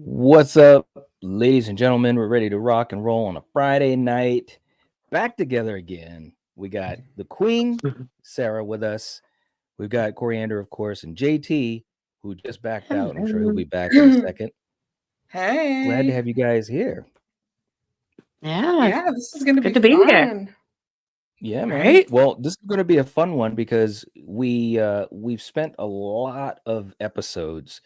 What's up, ladies and gentlemen? We're ready to rock and roll on a Friday night. Back together again. We got the Queen, Sarah, with us. We've got Coriander, of course, and JT, who just backed out. I'm sure he'll be back in a second. Glad to Hey. have you guys here. Yeah, this is going to Good be to be here. fun. Yeah, man. Right? Well, this is going to be a fun one because we've spent a lot of episodes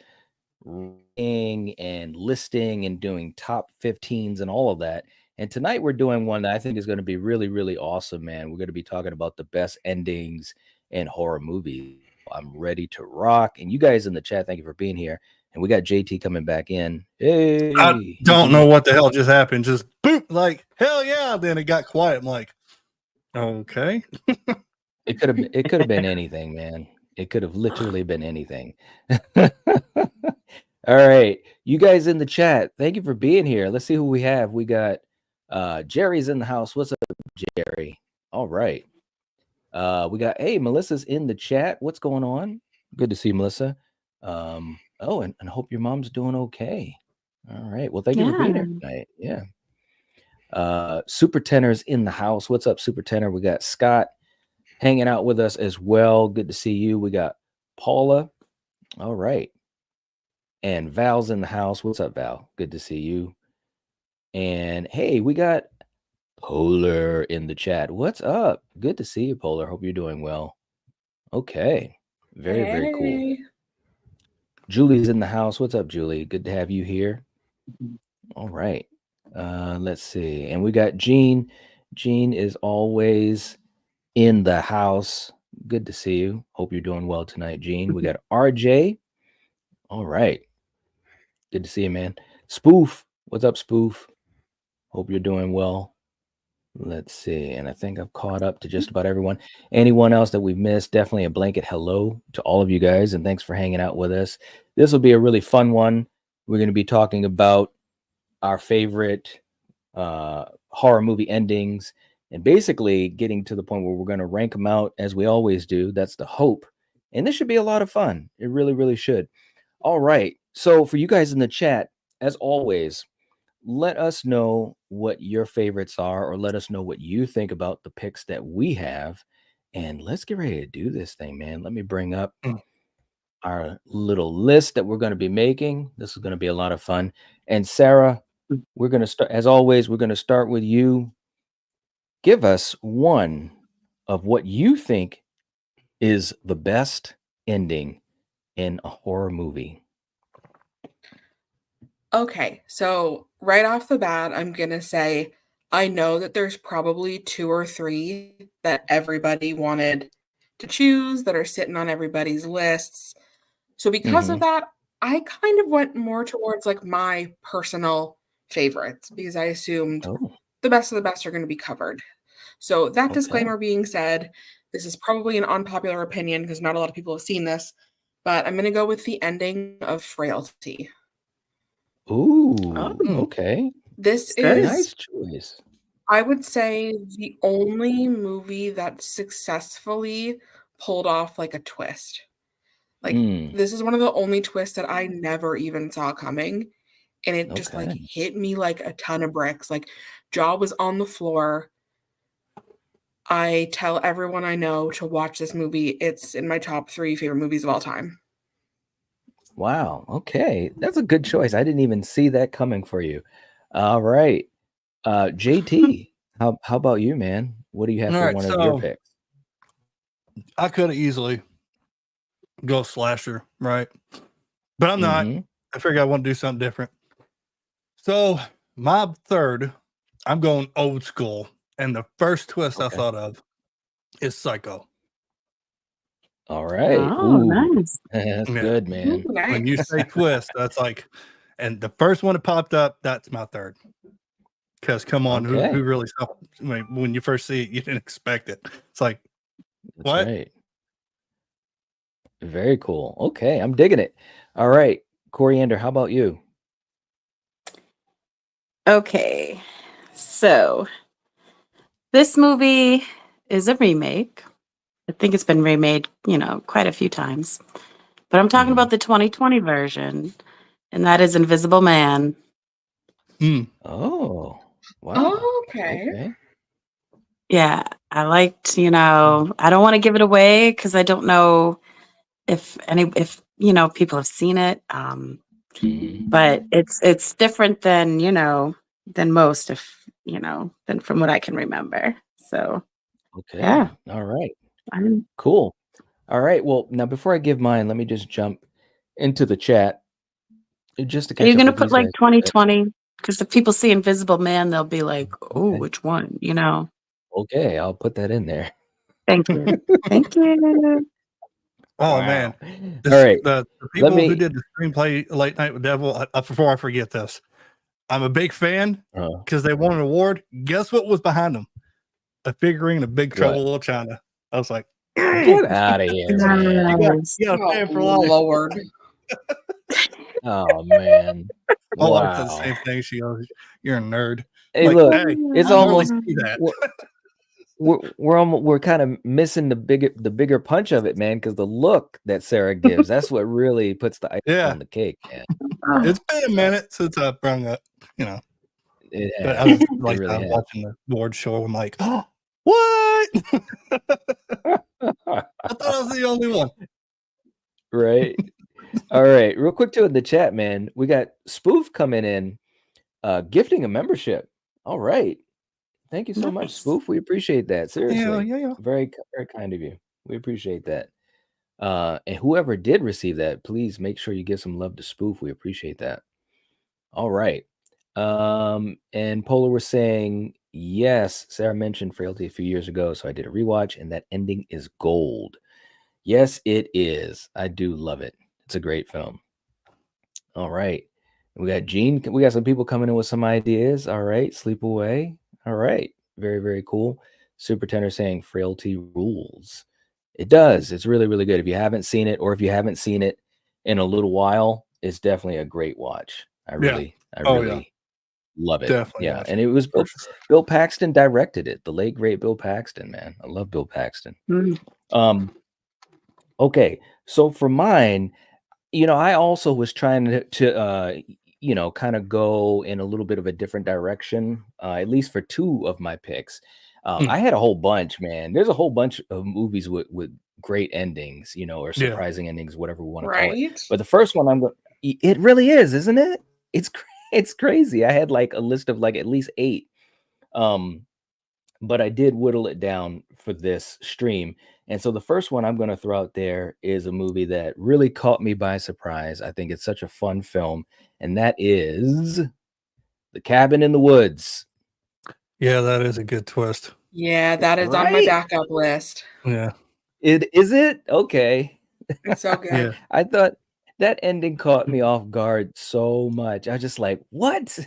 ranking and listing and doing top 15s and all of that. And tonight we're doing one that I think is going to be really, really awesome, man. We're going to be talking about the best endings in horror movies. I'm ready to rock. And you guys in the chat, thank you for being here. And we got JT coming back in. Hey. I don't know what the hell just happened. Just boop, like hell yeah. Then it got quiet. I'm like, okay. It could have been anything, man. It could have literally been anything. All right, you guys in the chat, thank you for being here. Let's see who we have. We got Jerry's in the house. What's up, Jerry? All right. We got Melissa's in the chat. What's going on? Good to see you, Melissa. Oh, and hope your mom's doing okay. All right. Well, thank you for being here tonight. Yeah. Super Tenor's in the house. What's up, Super Tenor? We got Scott hanging out with us as well. Good to see you. We got Paula. All right. And Val's in the house. What's up, Val? Good to see you. And hey, we got Polar in the chat. What's up? Good to see you, Polar. Hope you're doing well. Okay. Very cool. Julie's in the house. What's up, Julie? Good to have you here. All right. Let's see. And we got Jean. Jean is always in the house. Good to see you. Hope you're doing well tonight, Jean. We got RJ. All right. Good to see you, man. Spoof. What's up, Spoof? Hope you're doing well. Let's see. And I think I've caught up to just about everyone. Anyone else that we've missed, definitely a blanket hello to all of you guys. And thanks for hanging out with us. This will be a really fun one. We're going to be talking about our favorite horror movie endings and basically getting to the point where we're going to rank them out as we always do. That's the hope. And this should be a lot of fun. It really, really should. All right. So for you guys in the chat, as always, let us know what your favorites are, or let us know what you think about the picks that we have. And let's get ready to do this thing, man. Let me bring up our little list that we're going to be making. This is going to be a lot of fun. And Sarah, we're going to start, as always, we're going to start with you. Give us one of what you think is the best ending in a horror movie. Okay, so right off the bat, I'm going to say I know that there's probably 2 or 3 that everybody wanted to choose that are sitting on everybody's lists. So because of that, I kind of went more towards like my personal favorites because I assumed the best of the best are going to be covered. So that disclaimer being said, this is probably an unpopular opinion because not a lot of people have seen this, but I'm going to go with the ending of Frailty. Ooh, okay. This is is nice choice. I would say the only movie that successfully pulled off like a twist. Like this is one of the only twists that I never even saw coming. And it just like hit me like a ton of bricks. Like jaw was on the floor. I tell everyone I know to watch this movie. It's in my top 3 favorite movies of all time. Wow. Okay. That's a good choice. I didn't even see that coming for you. All right. JT, how about you, man? What do you have for one of your picks? I could have easily go slasher, right? But I'm not. I figured I want to do something different. So my third, I'm going old school. And the first twist I thought of is Psycho. All right. Oh, nice. That's good, man. When you say twist, that's like, and the first one that popped up, that's my third. Because come on, who really saw? I mean, when you first see it, you didn't expect it. It's like, that's what? Right. Very cool. Okay, I'm digging it. All right, Coriander, how about you? Okay, so this movie is a remake. I think it's been remade, quite a few times. But I'm talking about the 2020 version. and that is Invisible Man. Oh, wow. Oh, okay. Okay. Yeah, I liked, I don't want to give it away because I don't know if people have seen it. But it's different than, than most, than from what I can remember. So Okay. yeah. All right. I'm Cool. All right. Well, now before I give mine, let me just jump into the chat just to Are you catch up gonna with put these like guys. 2020? Because if people see Invisible Man, they'll be like, "Oh, Okay. which one?" Okay, I'll put that in there. Thank you. Thank you. Oh Wow. man, All right. the Let people who me. did the screenplay Late Night with Devil. Before I forget this, I'm a big fan because they won an award. Guess what was behind them? A figurine of Big Trouble What? in Little China. I was like, Get out of here, man. you got a fan Oh, for life. Lord. Oh man. My wife said the Wow. same thing. She goes, "You're a nerd." Hey, Like, look, hey, it's I hardly almost see that. we're kind of missing the bigger punch of it, man, because the look that Sarah gives, that's what really puts the icing Yeah, on the cake, man. it's been a minute since I brung up, It But has. I was It like, really has. watching the board show. I'm like, oh, what? I thought I was the only one. Right. All right. Real quick too in the chat, man. We got Spoof coming in, gifting a membership. All right. Thank you so much, Nice. Spoof. We appreciate that. Seriously. Yeah. Very, very kind of you. We appreciate that. And whoever did receive that, please make sure you give some love to Spoof. We appreciate that. All right. And Polar was saying, yes, Sarah mentioned Frailty a few years ago, so I did a rewatch, and that ending is gold. Yes, it is. I do love it. It's a great film. All right. We got Gene. We got some people coming in with some ideas. All right. Sleep away. All right. Very, very cool. Super Tender saying Frailty rules. It does. It's really, really good. If you haven't seen it, or if you haven't seen it in a little while, it's definitely a great watch. I really love it. Definitely. Yeah. And it was Bill Paxton directed it. The late great Bill Paxton, man. I love Bill Paxton. Okay. So for mine, I also was trying to kind of go in a little bit of a different direction, at least for two of my picks. I had a whole bunch, man. There's a whole bunch of movies with great endings, or surprising endings, whatever we want to call it. Right? But the first one it really is, isn't it? It's crazy. I had like a list of like at least 8. But I did whittle it down for this stream. And so the first one I'm going to throw out there is a movie that really caught me by surprise. I think it's such a fun film, and that is The Cabin in the Woods. Yeah, that is a good twist. Yeah, that is on my Right? backup list. Yeah. Is it? Okay. It's so good. Yeah. I thought that ending caught me off guard so much. I was just like, what?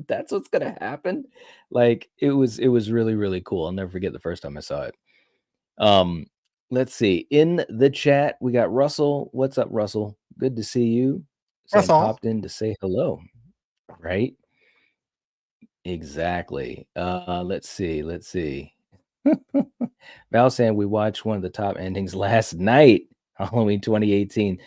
That's what's gonna happen? Like it was really, really cool. I'll never forget the first time I saw it. Let's see. In the chat, we got Russell. What's up, Russell? Good to see you. Saying Russell. popped in to say hello. Right? Exactly. Let's see. Val saying we watched one of the top endings last night, Halloween 2018.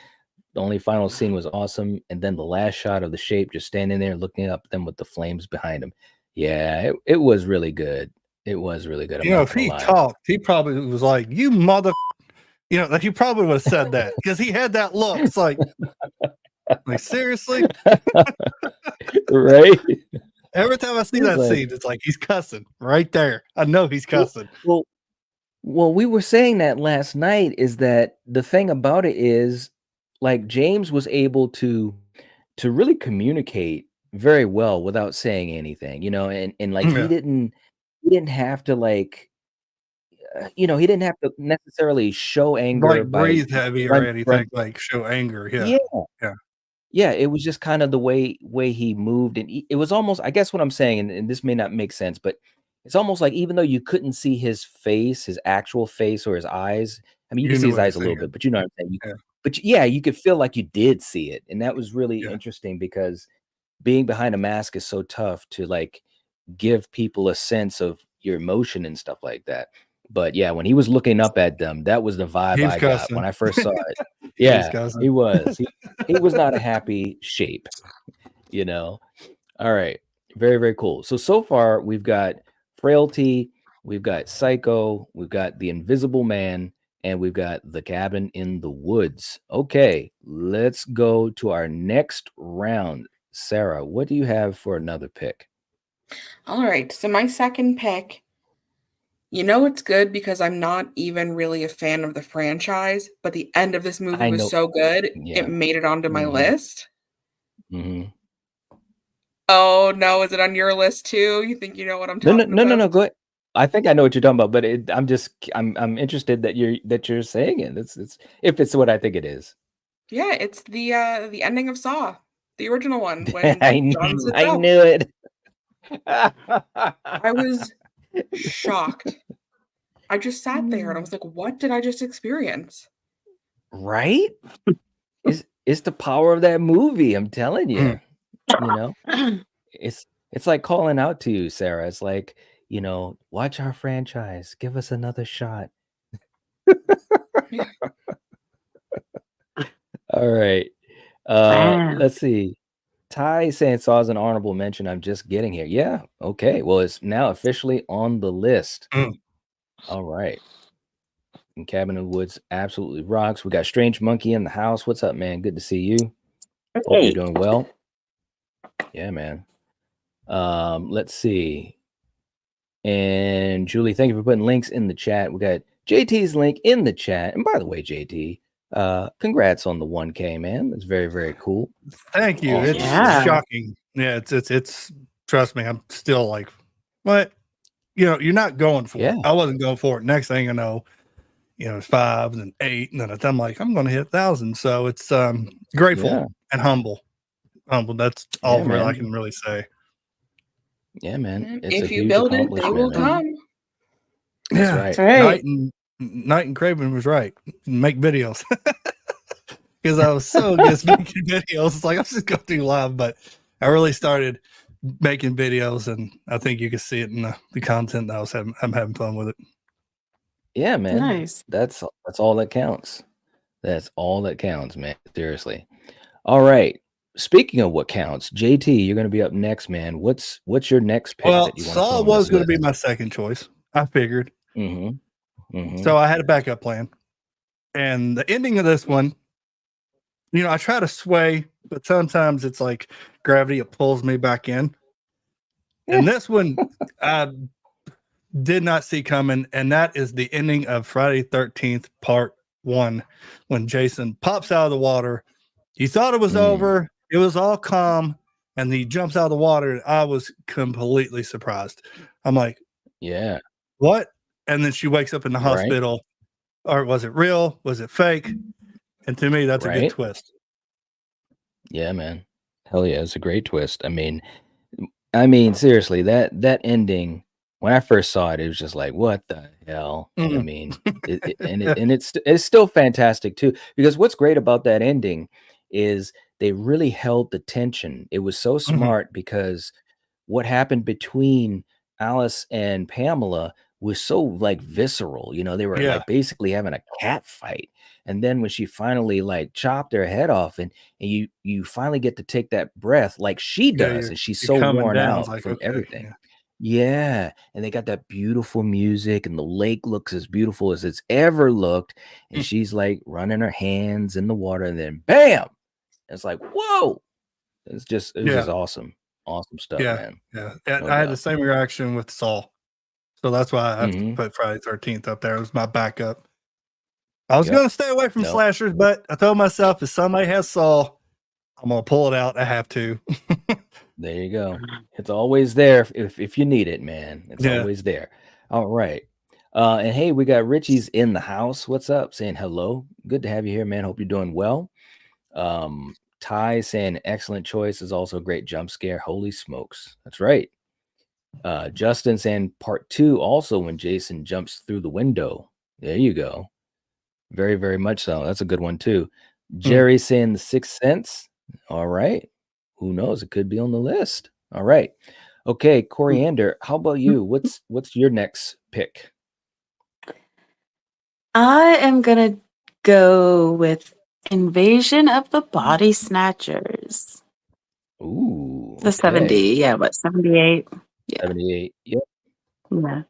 The only final scene was awesome, and then the last shot of the shape just standing there looking up at them with the flames behind him. Yeah, it was really good. It was really good. I'm not If he gonna lie. talked, he probably was like, "You mother," like he probably would have said that because he had that look. It's like seriously, right? Every time I see that scene, it's like he's cussing right there. I know he's cussing. Well, we were saying that last night. Is that the thing about it is, like James was able to really communicate very well without saying anything, and like he didn't have to like he didn't have to necessarily show anger Like by breathe heavy or anything, like show anger. Yeah, it was just kind of the way he moved, and it was almost, I guess what I'm saying, and this may not make sense, but it's almost like even though you couldn't see his face, his actual face or his eyes, I mean, you can see his eyes a little bit, but you know what I'm saying? But yeah, you could feel like you did see it, and that was really interesting because being behind a mask is so tough to like give people a sense of your emotion and stuff like that. But yeah, when he was looking up at them, that was the vibe He was I got cussing. when I first saw it. He was Yeah, cussing. he was. He was not a happy shape, you know. All right. Very, very cool. So far we've got Frailty, we've got Psycho, we've got The Invisible Man, and we've got The Cabin in the Woods. Okay, let's go to our next round. Sarah, what do you have for another pick? All right. So my second pick, you know it's good because I'm not even really a fan of the franchise, but the end of this movie I was know. so good, Yeah. it made it onto my Mhm. list. Mm-hmm. Oh no, is it on your list too? You think you know what I'm No, talking no. about? Go ahead. I think I know what you're talking about, but I'm interested that you're saying it. It's if it's what I think it is. Yeah, it's the ending of Saw, the original one when I John sits I up. knew it. I was shocked. I just sat there and I was like, what did I just experience? Right? It's the power of that movie. I'm telling you. You know, it's like calling out to you, Sarah. It's like, watch our franchise. Give us another shot. Yeah. All right. Wow. Let's see. Ty saying Saw's an honorable mention. I'm just getting here. Yeah. Okay. Well, it's now officially on the list. All right. And Cabin in the Woods absolutely rocks. We got Strange Monkey in the house. What's up, man? Good to see you. Hope you're Hey. doing well. Yeah, man. Let's see. And Julie, thank you for putting links in the chat. We got JT's link in the chat. And by the way, JT, congrats on the 1K, man. That's very, very cool. Thank you. Awesome. It's Yeah. shocking. Yeah, it's trust me, I'm still like, what? You're not going for Yeah. it. I wasn't going for it. Next thing I know, it's 5 and then 8, and then I'm like, I'm gonna hit 1,000. So it's grateful Yeah. and humble. That's all Yeah, really I man. can really say. Yeah, man. It's a If you huge build it, they accomplishment, will man. come. That's Yeah, right. That's right. Knight and Craven was right. Make videos. Because I was so against making videos. It's like I'm just going to do live, but I really started making videos, and I think you can see it in the content that I'm having fun with it. Yeah, man. Nice. That's all that counts. That's all that counts, man. Seriously. All right. Speaking of what counts, JT, you're going to be up next, man. What's your next pick Well, that you want to put Saw on was this going to be list? my second choice. I figured. Mm-hmm. So I had a backup plan. And the ending of this one, I try to sway, but sometimes it's like gravity, it pulls me back in. And this one, I did not see coming. And that is the ending of Friday 13th, part 1, when Jason pops out of the water. He thought it was over. It was all calm. And he jumps out of the water. And I was completely surprised. I'm like, Yeah. what? And then she wakes up in the Right. hospital. Or was it real? Was it fake? And to me, that's a good twist. Yeah, man. Hell yeah, it's a great twist. I mean, seriously, that ending, when I first saw it, it was just like, what the hell? I mean, it's still fantastic too, because what's great about that ending is they really held the tension. It was so smart because what happened between Alice and Pamela was so like visceral. They were like basically having a cat fight. And then when she finally like chopped her head off, and you finally get to take that breath like she does, and she's so worn out like, from okay, everything. Yeah. And they got that beautiful music, and the lake looks as beautiful as it's ever looked. And she's like running her hands in the water, and then bam! It's like, whoa! It was just awesome. Awesome stuff, man. Yeah. No I had doubt. the same reaction with Saul. So that's why I have to put Friday 13th up there. It was my backup. I was going to stay away from slashers, but I told myself if somebody has Saul, I'm going to pull it out. I have to. There you go. It's always there if you need it, man. It's always there. All right. And hey, we got Richie's in the house. What's up? Saying hello. Good to have you here, man. Hope you're doing well. Ty saying excellent choice, is also a great jump scare. Holy smokes. That's right. Justin saying part 2, also when Jason jumps through the window. There you go. Very, very much so. That's a good one too. Jerry saying The Sixth Sense. All right. Who knows? It could be on the list. All right. Okay, Coriander, how about you? What's your next pick? I am gonna go with Invasion of the Body Snatchers. Ooh, The 70, yeah, what, 78? Yeah, 78. Yep. yeah.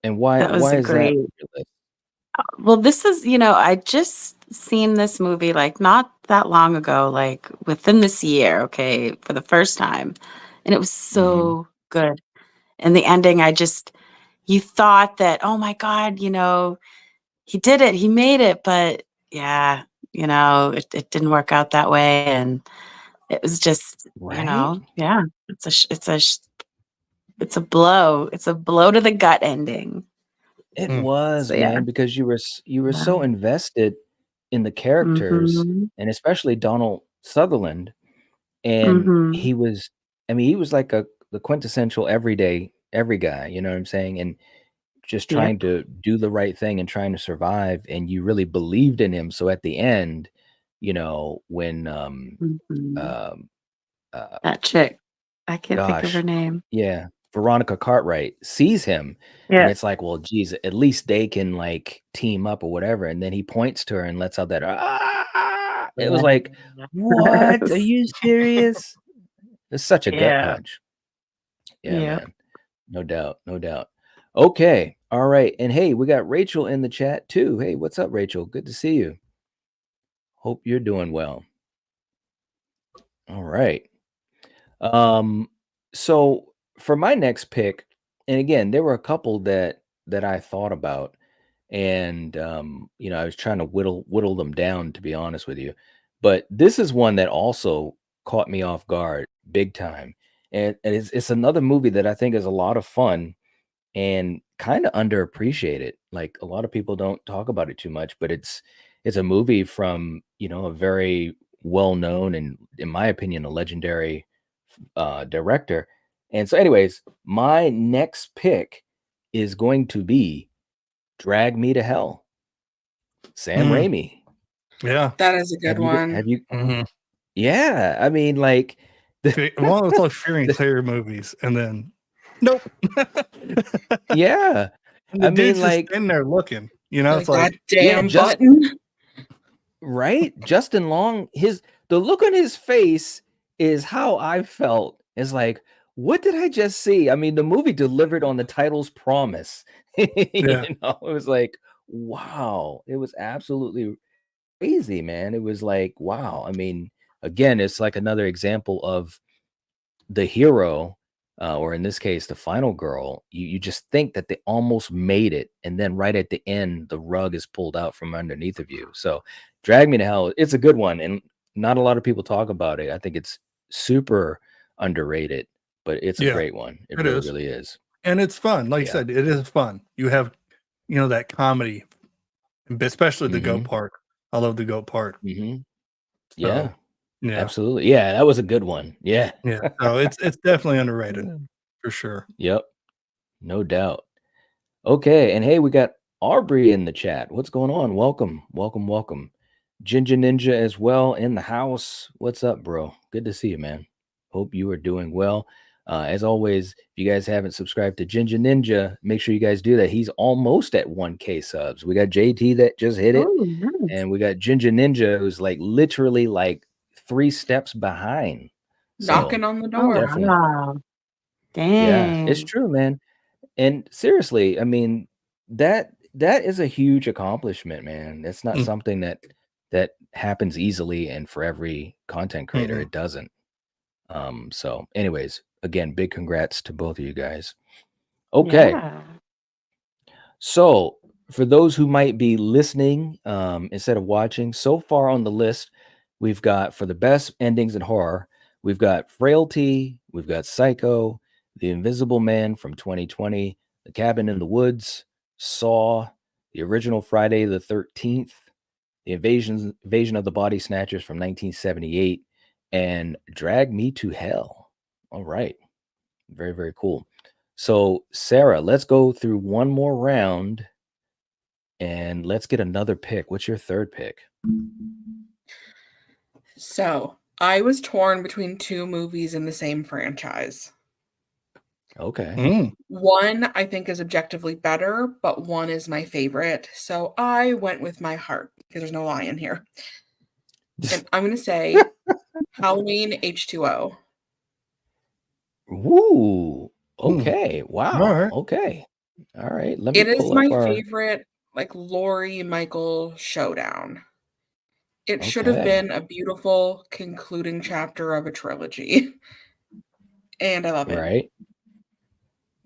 And why That was a is that great. on your list? Well, this is, I just seen this movie like not that long ago, like within this year, okay, for the first time. And it was so good. And the ending, you thought that, oh my God, he did it, he made it. But yeah, it didn't work out that way. And it was just, Right? yeah, it's a blow. It's a blow to the gut ending. It Mm. was, So yeah. man, because you were so Yeah. invested in the characters, Mhm. and especially Donald Sutherland, and Mhm. he was, I mean, he was like the quintessential every guy, you know what I'm saying? And just trying Yep. to do the right thing and trying to survive, and you really believed in him. So at the end, when Mhm. um uh That chick. I can't think of her gosh, name. yeah, Veronica Cartwright sees him, and Yeah. it's like, well, geez, at least they can like team up or whatever. And then he points to her and lets out that it was like, what? Are Yes. you serious? It's such a gut Yeah. punch. Yeah, Yep. man. No doubt, no doubt. Okay. All right. And hey, we got Rachel in the chat too. Hey, what's up, Rachel? Good to see you. Hope you're doing well. All right. Um, so for my next pick, and again, there were a couple that I thought about, and I was trying to whittle them down, to be honest with you. But this is one that also caught me off guard big time. And it's another movie that I think is a lot of fun and kind of underappreciated. Like a lot of people don't talk about it too much, but it's a movie from, a very well-known and, in my opinion, a legendary director. And so, anyways, my next pick is going to be Drag Me to Hell, Sam Mm. Raimi. Yeah. That is a good one. Have you? Mhm. Yeah, I mean, like One of those like Fear and Clear movies, and then nope. yeah, And the I mean, dude's just like, in there looking. Like It's that like, yeah, damn just button. right, Justin Long. The look on his face is how I felt. It's like, what did I just see? I mean, the movie delivered on the title's promise. yeah, It was like, wow, it was absolutely crazy, man. It was like, wow. I mean, again, it's like another example of the hero, or in this case, the final girl. You just think that they almost made it, and then right at the end, the rug is pulled out from underneath of you. So, Drag Me to Hell, it's a good one, and not a lot of people talk about it. I think it's super underrated, but it's a yeah, great one. It it really, is. really is. And it's fun. Like you Yeah. said, it is fun. You have, that comedy, especially the goat Mm-hmm. part. I love the goat part. Mm-hmm. So, Yeah. yeah, Absolutely. Yeah, that was a good one. Yeah. yeah. So it's definitely underrated for sure. Yep. No doubt. Okay, and hey, we got Aubrey in the chat. What's going on? Welcome, welcome, welcome. Ginger Ninja as well in the house. What's up, bro? Good to see you, man. Hope you are doing well. As always, if you guys haven't subscribed to Ginger Ninja, make sure you guys do that. He's almost at 1K subs. We got JT that just hit it, Oh, nice. and we got Ginger Ninja who's like literally like 3 steps behind. So Knocking on the Oh, door. definitely, wow. yeah, it's Dang. true, man. And seriously, I mean, that is a huge accomplishment, man. That's not Mm, something that happens easily and for every content creator. mm-mm. It doesn't. So anyways, again, big congrats to both of you guys. Okay. Yeah. So for those who might be listening instead of watching, so far on the list, we've got for the best endings in horror, we've got Frailty, we've got Psycho, The Invisible Man from 2020, The Cabin in the Woods, Saw, the original Friday the 13th, The Invasion of the Body Snatchers from 1978, and Drag Me to Hell. All right. Very, very cool. So, Sarah, let's go through one more round and let's get another pick. What's your third pick? So I was torn between two movies in the same franchise. Okay. One I think is objectively better, but one is my favorite. So I went with my heart because there's no lie in here. And I'm going to say Halloween H2O. Woo. Okay. Wow. All right. Okay. All right. Let me It is pull my up our. favorite, like, Laurie Michael showdown. It should have Okay. been a beautiful concluding chapter of a trilogy. And I love it. Right.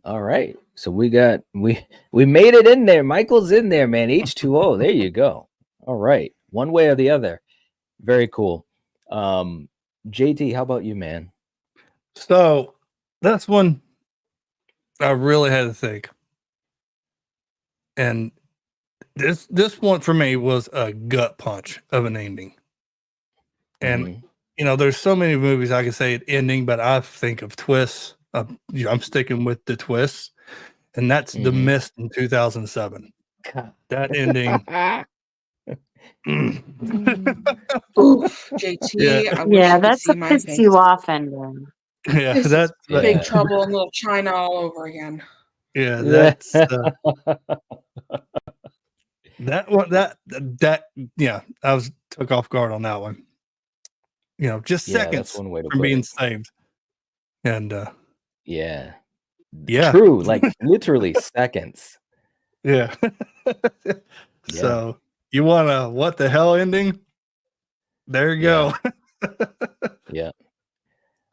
All right. So we made it in there. Michael's in there, man. H2O. There you go. All right. One way or the other. Very cool. JT, how about you, man? So that's one I really had to think. And this one for me was a gut punch of an ending. And you know, there's so many movies I could say it ending, but I think of twists. I'm sticking with the twists, and that's The Mist in 2007. That ending. Oof, JT. Yeah. I wish you could That's see a my piss face. you off ending. Yeah, This is that's Big Trouble in Little China all over again. yeah, that's that one. That yeah, I was took off guard on that one. You know, just Yeah, that's seconds one way to from put being it. saved, and Yeah. yeah, True. Like literally seconds. yeah. Yeah. So you want a what the hell ending? There you go. Yeah.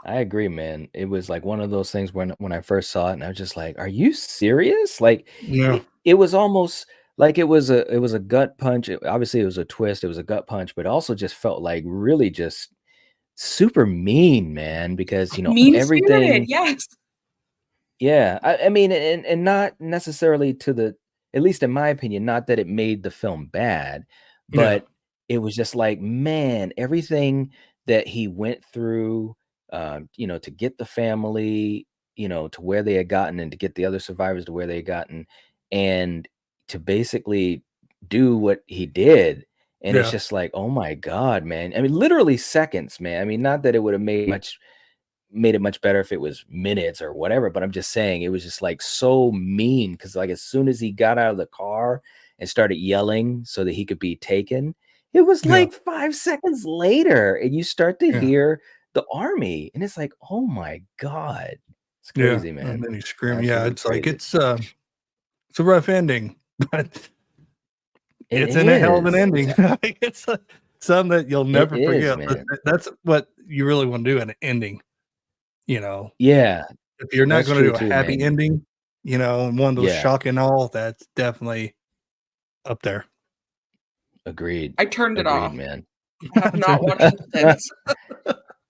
I agree, man. It was like one of those things when I first saw it, and I was just like, "Are you serious?" Like, Yeah. it was almost like it was a gut punch. Obviously, it was a twist. It was a gut punch, but it also just felt like really just super mean, man. Because Mean-spirited, everything. yes. Yeah, I mean, and not necessarily to the, at least in my opinion, not that it made the film bad, Yeah. but it was just like, man, everything that he went through, to get the family, to where they had gotten, and to get the other survivors to where they had gotten, and to basically do what he did. And it's Yeah. just like, oh my God, man. I mean, literally seconds, man. I mean, not that it would have made it much better if it was minutes or whatever, but I'm just saying it was just like so mean, because like as soon as he got out of the car and started yelling so that he could be taken, it was like 5 seconds later and you start to hear the army, and it's like, oh my God, it's crazy, man. And then he's screaming. Absolutely Yeah, it's crazy. like it's a rough ending, but it's It in a hell of an is. ending. It's something that you'll never forget. Man. That's what you really want to do in an ending. Yeah. If you're not That's going to true do a too, happy man. ending, and one of those Yeah. shocking all, that's definitely up there. Agreed. I turned it off. Man. I have not watched it since.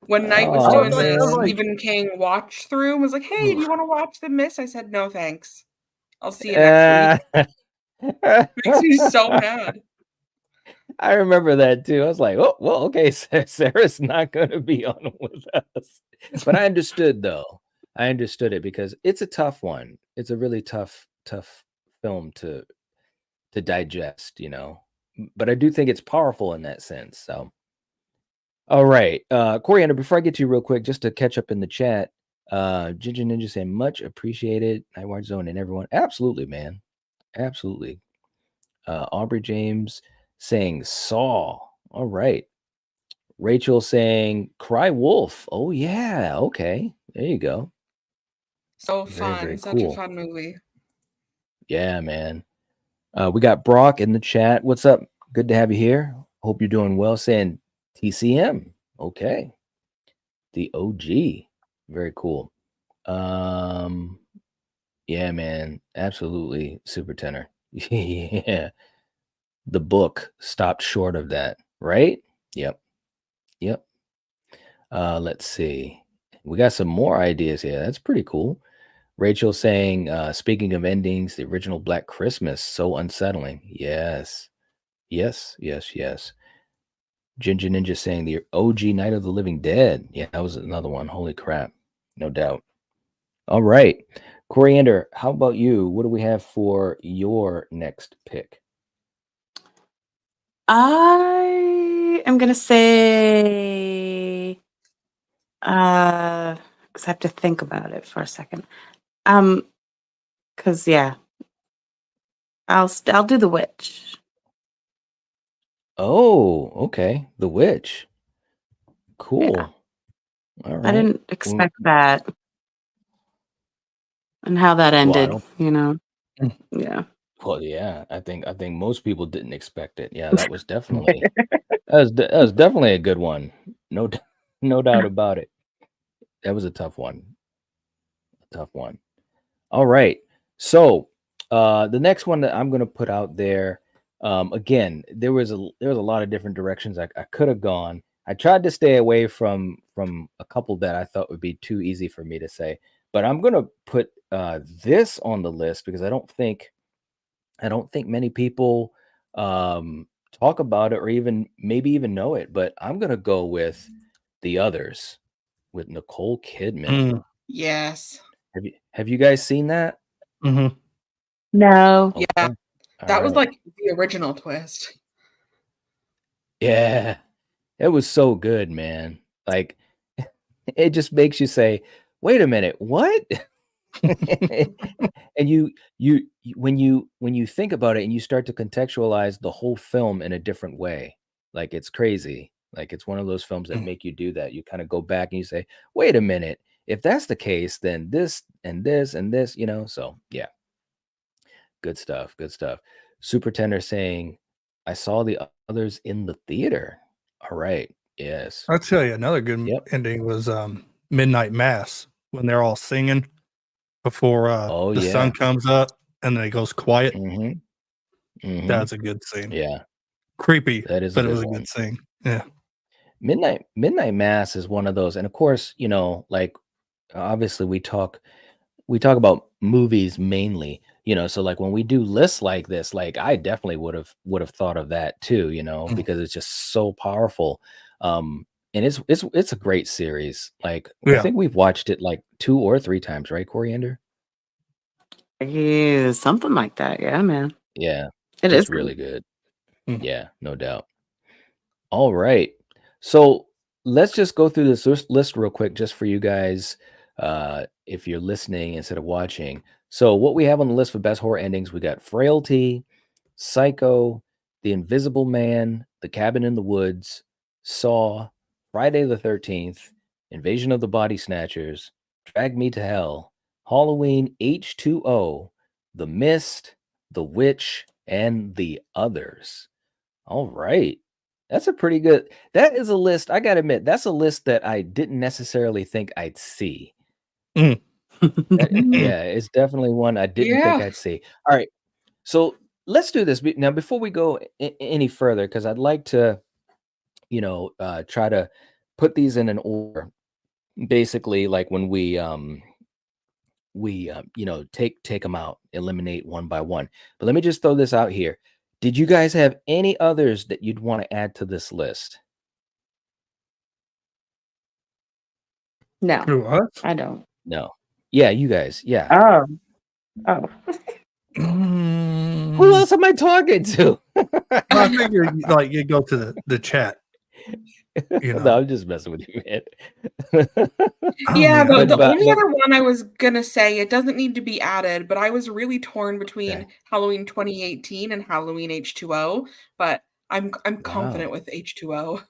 When Knight was doing the Stephen King watch through and was like, "Hey, do you want to watch The Mist?" I said, "No, thanks. I'll see you next week." Makes me so mad. I remember that too. I was like, oh, well, okay, Sarah's not going to be on with us. But I understood, though. I understood it because it's a tough one. It's a really tough film to digest, But I do think it's powerful in that sense. So, all right. Coriander, before I get to you real quick, just to catch up in the chat, Ginger Ninja saying much appreciated. Nightwatch Zone and everyone. Absolutely, man. Absolutely. Aubrey James saying Saw. All right. Rachel saying Cry Wolf. Oh yeah. Okay. There you go. So fun. Very Such cool. a fun movie. Yeah, man. We got Brock in the chat. What's up? Good to have you here. Hope you're doing well. Saying TCM. Okay. The OG. Very cool. Yeah, man. Absolutely super tenor. Yeah. The book stopped short of that, right? Yep. Let's see. We got some more ideas here. That's pretty cool. Rachel saying, speaking of endings, the original Black Christmas, so unsettling. Yes. Ginger Ninja saying the OG Night of the Living Dead. Yeah, that was another one. Holy crap. No doubt. All right. Coriander, how about you? What do we have for your next pick? I am going to say, because I have to think about it for a second. Cause yeah, I'll do the witch. Oh, okay. The witch. Cool. All I right. didn't expect that, and how that Well, I ended. don't. You know, Mm. yeah. Well, yeah. I think most people didn't expect it. Yeah, that was definitely that was definitely a good one. No, no doubt about it. That was a tough one. A tough one. All right. So the next one that I'm going to put out there, again, there was a lot of different directions I could have gone. I tried to stay away from a couple that I thought would be too easy for me to say, but I'm going to put this on the list because I don't think many people talk about it or maybe even know it. But I'm going to go with The Others with Nicole Kidman. Yes. Have you guys seen that? Mm-hmm. No. Yeah. Okay. That was All right. like the original twist. Yeah, it was so good, man. Like it just makes you say, "Wait a minute, what?" And when you think about it and you start to contextualize the whole film in a different way, like it's crazy. Like it's one of those films that make you do that. You kind of go back and you say, "Wait a minute, if that's the case, then this and this and this," So yeah, good stuff. Good stuff. Super Tender saying, "I saw The Others in the theater." All right. Yes. I'll tell you another good Yep. ending was Midnight Mass when they're all singing before Oh the sun yeah. comes up and then it goes quiet. Mhm. Mhm. That's a good scene. Yeah, Creepy, that is a but it good was a one. good scene. Yeah. Midnight Mass is one of those, and of course, like obviously we talk about movies mainly, so like when we do lists like this, like I definitely would have thought of that too, Mm. because it's just so powerful. And it's a great series. Like I Yeah. think we've watched it like 2 or 3 times, right, Coriander? Yeah, something like that. Yeah, man. Yeah, It is it's good. really good. Mm. Yeah, no doubt. All right. So let's just go through this list real quick, just for you guys, if you're listening instead of watching. So, what we have on the list for best horror endings, we got Frailty, Psycho, The Invisible Man, The Cabin in the Woods, Saw, Friday the 13th, Invasion of the Body Snatchers, Drag Me to Hell, Halloween H2O, The Mist, The Witch, and The Others. All right. That's a pretty good. That is a list. I gotta admit, that's a list that I didn't necessarily think I'd see. Mm. Yeah, it's definitely one I didn't think Yeah. I'd see. All right. So let's do this. Now, before we go any further, because I'd like to, try to put these in an order. Basically, like when we take them out, eliminate one by one. But let me just throw this out here. Did you guys have any others that you'd want to add to this list? No, What? I don't. No. Yeah, you guys. Yeah. Oh, oh. Who Mm. else am I talking to? I figure you go to the chat. No, I'm just messing with you, man. Yeah, man, the But only other one I was gonna say, it doesn't need to be added, but I was really torn between okay. Halloween 2018 and Halloween H2O, but I'm confident Wow. with H2O.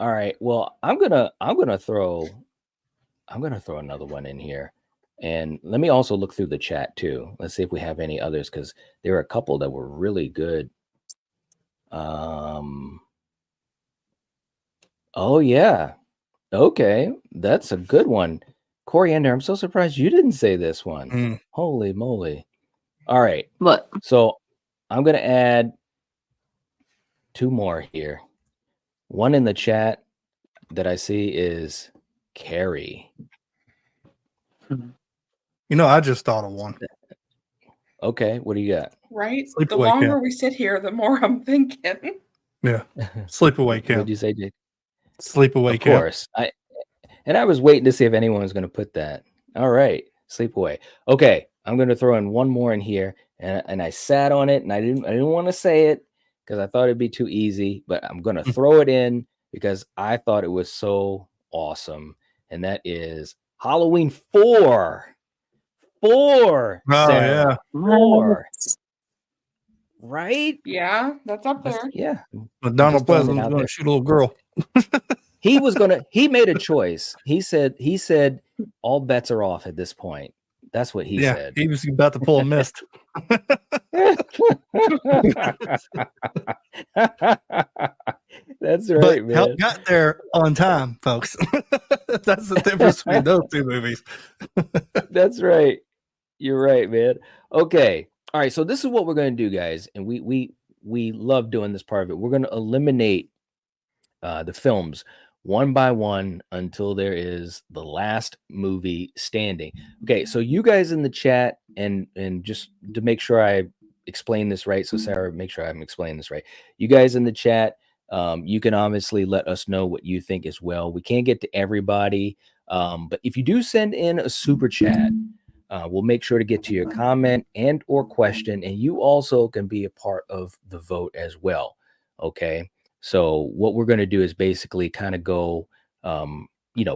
All right. Well, I'm gonna throw another one in here. And let me also look through the chat too. Let's see if we have any others, because there are a couple that were really good. Oh yeah. Okay. That's a good one. Coriander, I'm so surprised you didn't say this one. Mm. Holy moly. All right. What? So I'm gonna add 2 more here. One in the chat that I see is Carrie. I just thought of one. Okay, what do you got? Right? The Sleepaway longer Camp. we sit here, the more I'm thinking. Yeah. Sleepaway Camp. What'd you say, Jake? Sleepaway Of Camp. course. I was waiting to see if anyone was going to put that. All right, Sleepaway. Okay, I'm going to throw in one more in here, and I sat on it, and I didn't want to say it because I thought it'd be too easy, but I'm going to throw it in because I thought it was so awesome, and that is Halloween 4. 4. Oh, Sarah. yeah. 4. Right? Yeah, that's up there. Yeah. But Donald just throwing it Pleasant's out going there. to shoot a little girl. He made a choice. He said all bets are off at this point. That's what he said. He was about to pull a mist. That's right, man. Help got there on time, folks. That's the difference between those two movies. That's right. You're right, man. Okay. All right. So this is what we're going to do, guys. And we love doing this part of it. We're going to eliminate the films one by one until there is the last movie standing. Okay. So you guys in the chat, and just to make sure I explain this right. So Sarah, make sure I'm explaining this right. You guys in the chat, you can obviously let us know what you think as well. We can't get to everybody. But if you do send in a super chat, we'll make sure to get to your comment and or question, and you also can be a part of the vote as well. Okay. So what we're going to do is basically kind of go,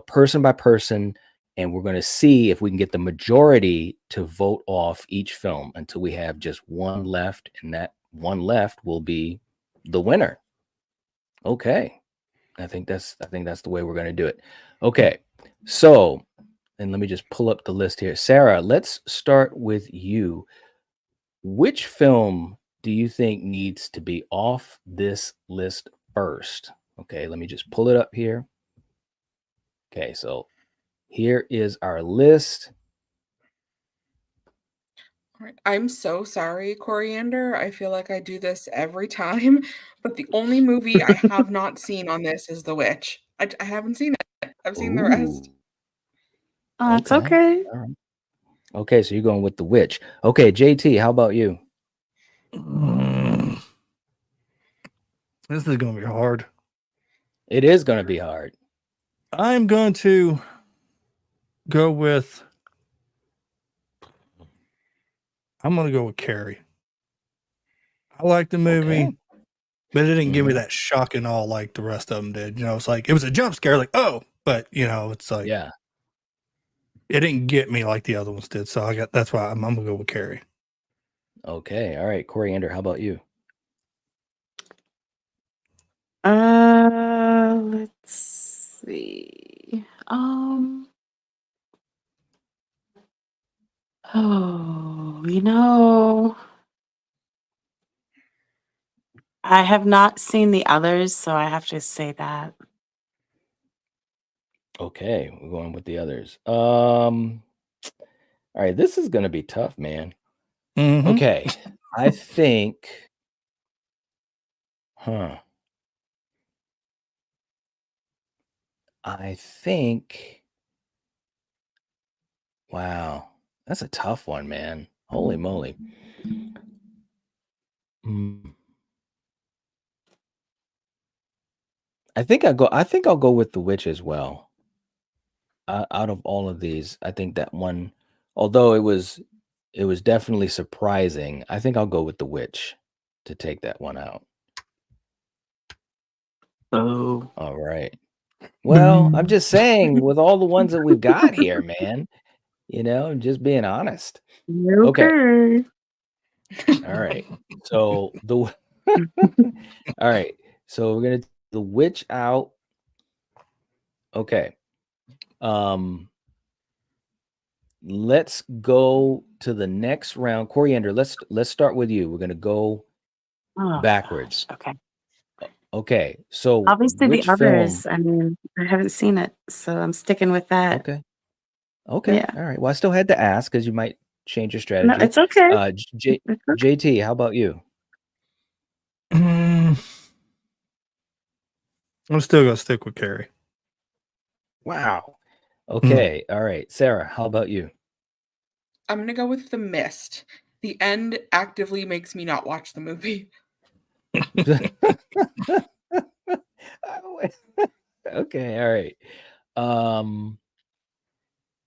person by person, and we're going to see if we can get the majority to vote off each film until we have just one left, and that one left will be the winner. Okay. I think that's the way we're going to do it. Okay. So, and let me just pull up the list here. Sarah, let's start with you. Which film do you think needs to be off this list first? Okay, let me just pull it up here. Okay, so here is our list. All right. I'm so sorry, Coriander. I feel like I do this every time, but the only movie I have not seen on this is The Witch. I haven't seen it. I've seen the rest. Oh, that's okay. All right. Okay, so you're going with The Witch. Okay, JT, how about you? This is going to be hard. It is going to be hard. I'm going to go with Carrie. I like the movie, but it didn't give me that shock and all like the rest of them did. It's like it was a jump scare, like, oh, but it's like, yeah, it didn't get me like the other ones did. So that's why I'm gonna go with Carrie. Okay, all right, Coriander, how about you? Let's see. I have not seen the others, so I have to say that. Okay, we're going with the others. All right, this is going to be tough, man. Mm-hmm. Okay, I think, wow, that's a tough one, man. Holy moly. I think I'll go with The Witch as well. Out of all of these, I think that one, although it was definitely surprising, I think I'll go with The Witch to take that one out. Oh. All right. Well, I'm just saying, with all the ones that we've got here, man, I'm just being honest. Okay. All right. So all right. So we're gonna take The Witch out. Okay. Let's go to the next round. Coriander, let's start with you. We're gonna go backwards. Gosh. Okay. Okay. So obviously which the others, film? I mean, I haven't seen it, so I'm sticking with that. Okay. Yeah. All right. Well, I still had to ask because you might change your strategy. No, it's okay. JT, how about you? I'm still gonna stick with Carrie. Wow. Okay. All right. Sarah, how about you? I'm gonna go with The Mist. The end actively makes me not watch the movie. Okay. All right.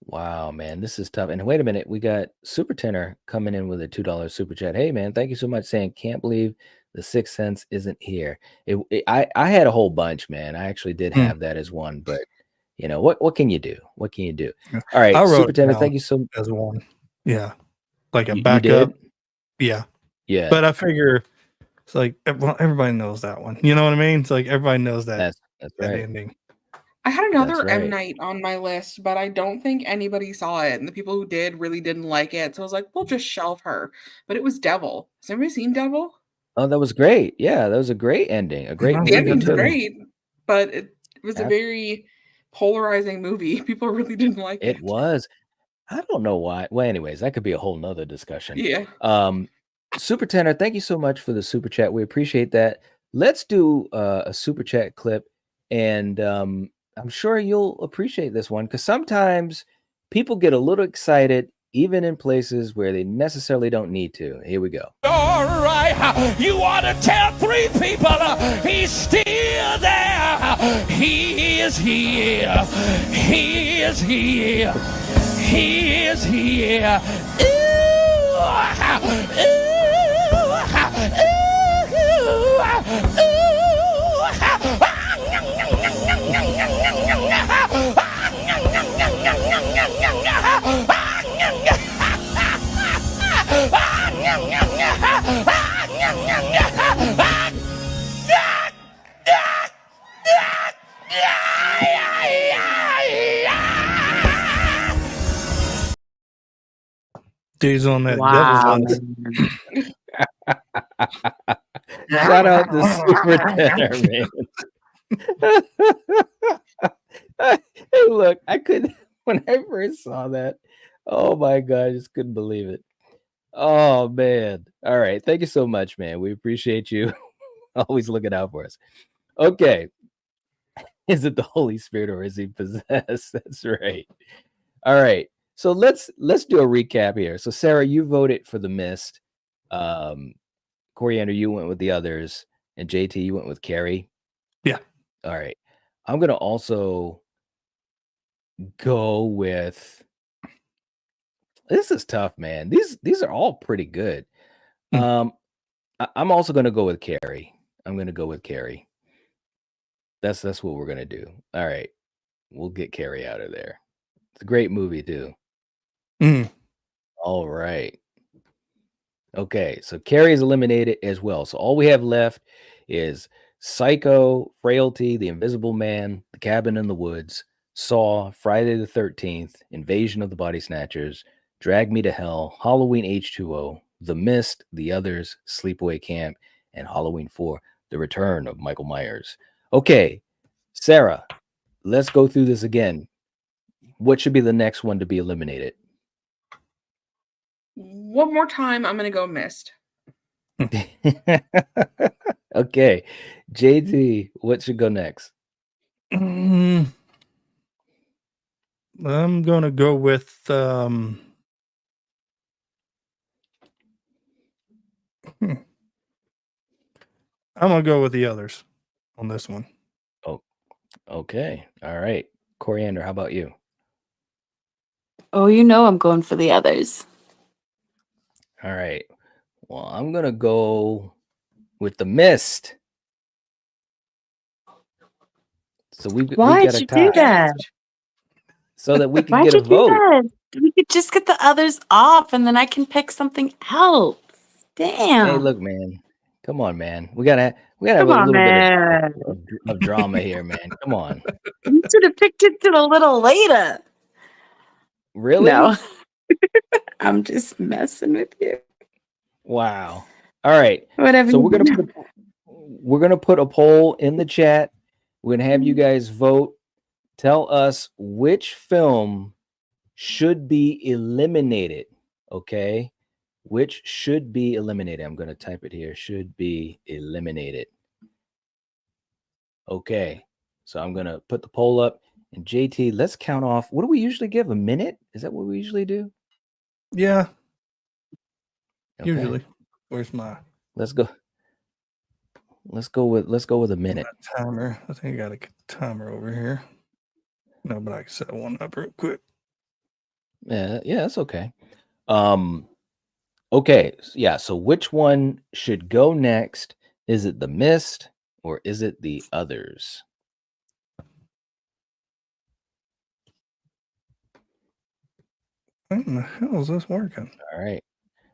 Wow, man, this is tough. And wait a minute, we got Super Tenor coming in with a $2 super chat. Hey, man, thank you so much. Saying can't believe The Sixth Sense isn't here. I had a whole bunch, man. I actually did have that as one, but what can you do? What can you do? All right, Super Tenor, thank you so much. As one. Yeah, like a You backup. did? Yeah, Yeah, but I figure it's like everybody knows that one. You know what I mean? It's like everybody knows that that's that right. ending. I had That's another M. right. Night on my list, but I don't think anybody saw it. And the people who did really didn't like it. So I was like, we'll just shelve her. But it was Devil. Has anybody seen Devil? Oh, that was great. Yeah, that was a great ending. A great I The movie think I ending's did. too. great, but it was a Ab- very polarizing movie. People really didn't like It it. was. I don't know why. Well, anyways, that could be a whole nother discussion. Yeah. Super Tenor, thank you so much for the super chat. We appreciate that. Let's do a super chat clip, and I'm sure you'll appreciate this one because sometimes people get a little excited, even in places where they necessarily don't need to. Here we go. All right, you ought to tell 3 people he's still there. He is here. He is here. He is here. Ooh, Dude's on that devil's Wow. lettuce. Shout out to Super Tenor, man. Hey, look, I couldn't when I first saw that. Oh my god, I just couldn't believe it. Oh man. All right. Thank you so much, man. We appreciate you always looking out for us. Okay. Is it the Holy Spirit or is he possessed? That's right. All right. So let's do a recap here. So Sarah, you voted for The Mist. Coriander, you went with the others, and JT, you went with Carrie. Yeah. All right. I'm gonna also go with. This is tough, man. These are all pretty good. I'm also gonna go with Carrie. I'm gonna go with Carrie. That's what we're gonna do. All right. We'll get Carrie out of there. It's a great movie too. All right. Okay, so Carrie is eliminated as well. So all we have left is Psycho, Frailty, The Invisible Man, The Cabin in the Woods, Saw, Friday the 13th, Invasion of the Body Snatchers, Drag Me to Hell, Halloween H2O, The Mist, The Others, Sleepaway Camp, and Halloween 4, The Return of Michael Myers. Okay, Sarah, let's go through this again. What should be the next one to be eliminated? One more time, I'm going to go Mist. Okay. JT, what should go next? I'm gonna go with I'm gonna go with the others on this one. Oh, okay. All right. Coriander, how about you? Oh, you know I'm going for the others. All right. Well, I'm gonna go with The Mist. So we've got Why'd a you do tie that? so that we can Why'd get you a do vote. that? We could just get the others off and then I can pick something else. Damn. Hey, look, man. Come on, man. We gotta have Come a on, little bit man. of drama here, man. Come on. You should have picked it to a little later. Really? No. I'm just messing with you. Wow. All right. Whatever. So you do. we're gonna put a poll in the chat. We're gonna have you guys vote. Tell us which film should be eliminated. Okay. Which should be eliminated. I'm gonna type it here. Should be eliminated. Okay. So I'm gonna put the poll up. And JT, let's count off. What do we usually give? A minute? Is that what we usually do? Yeah, Okay. usually. Where's my Let's go. Let's go with a minute. timer? I think I got a timer over here. No, but I can set one up real quick. Yeah, that's okay. Okay, yeah. So which one should go next? Is it The Mist or is it The Others? How in the hell is this working? All right.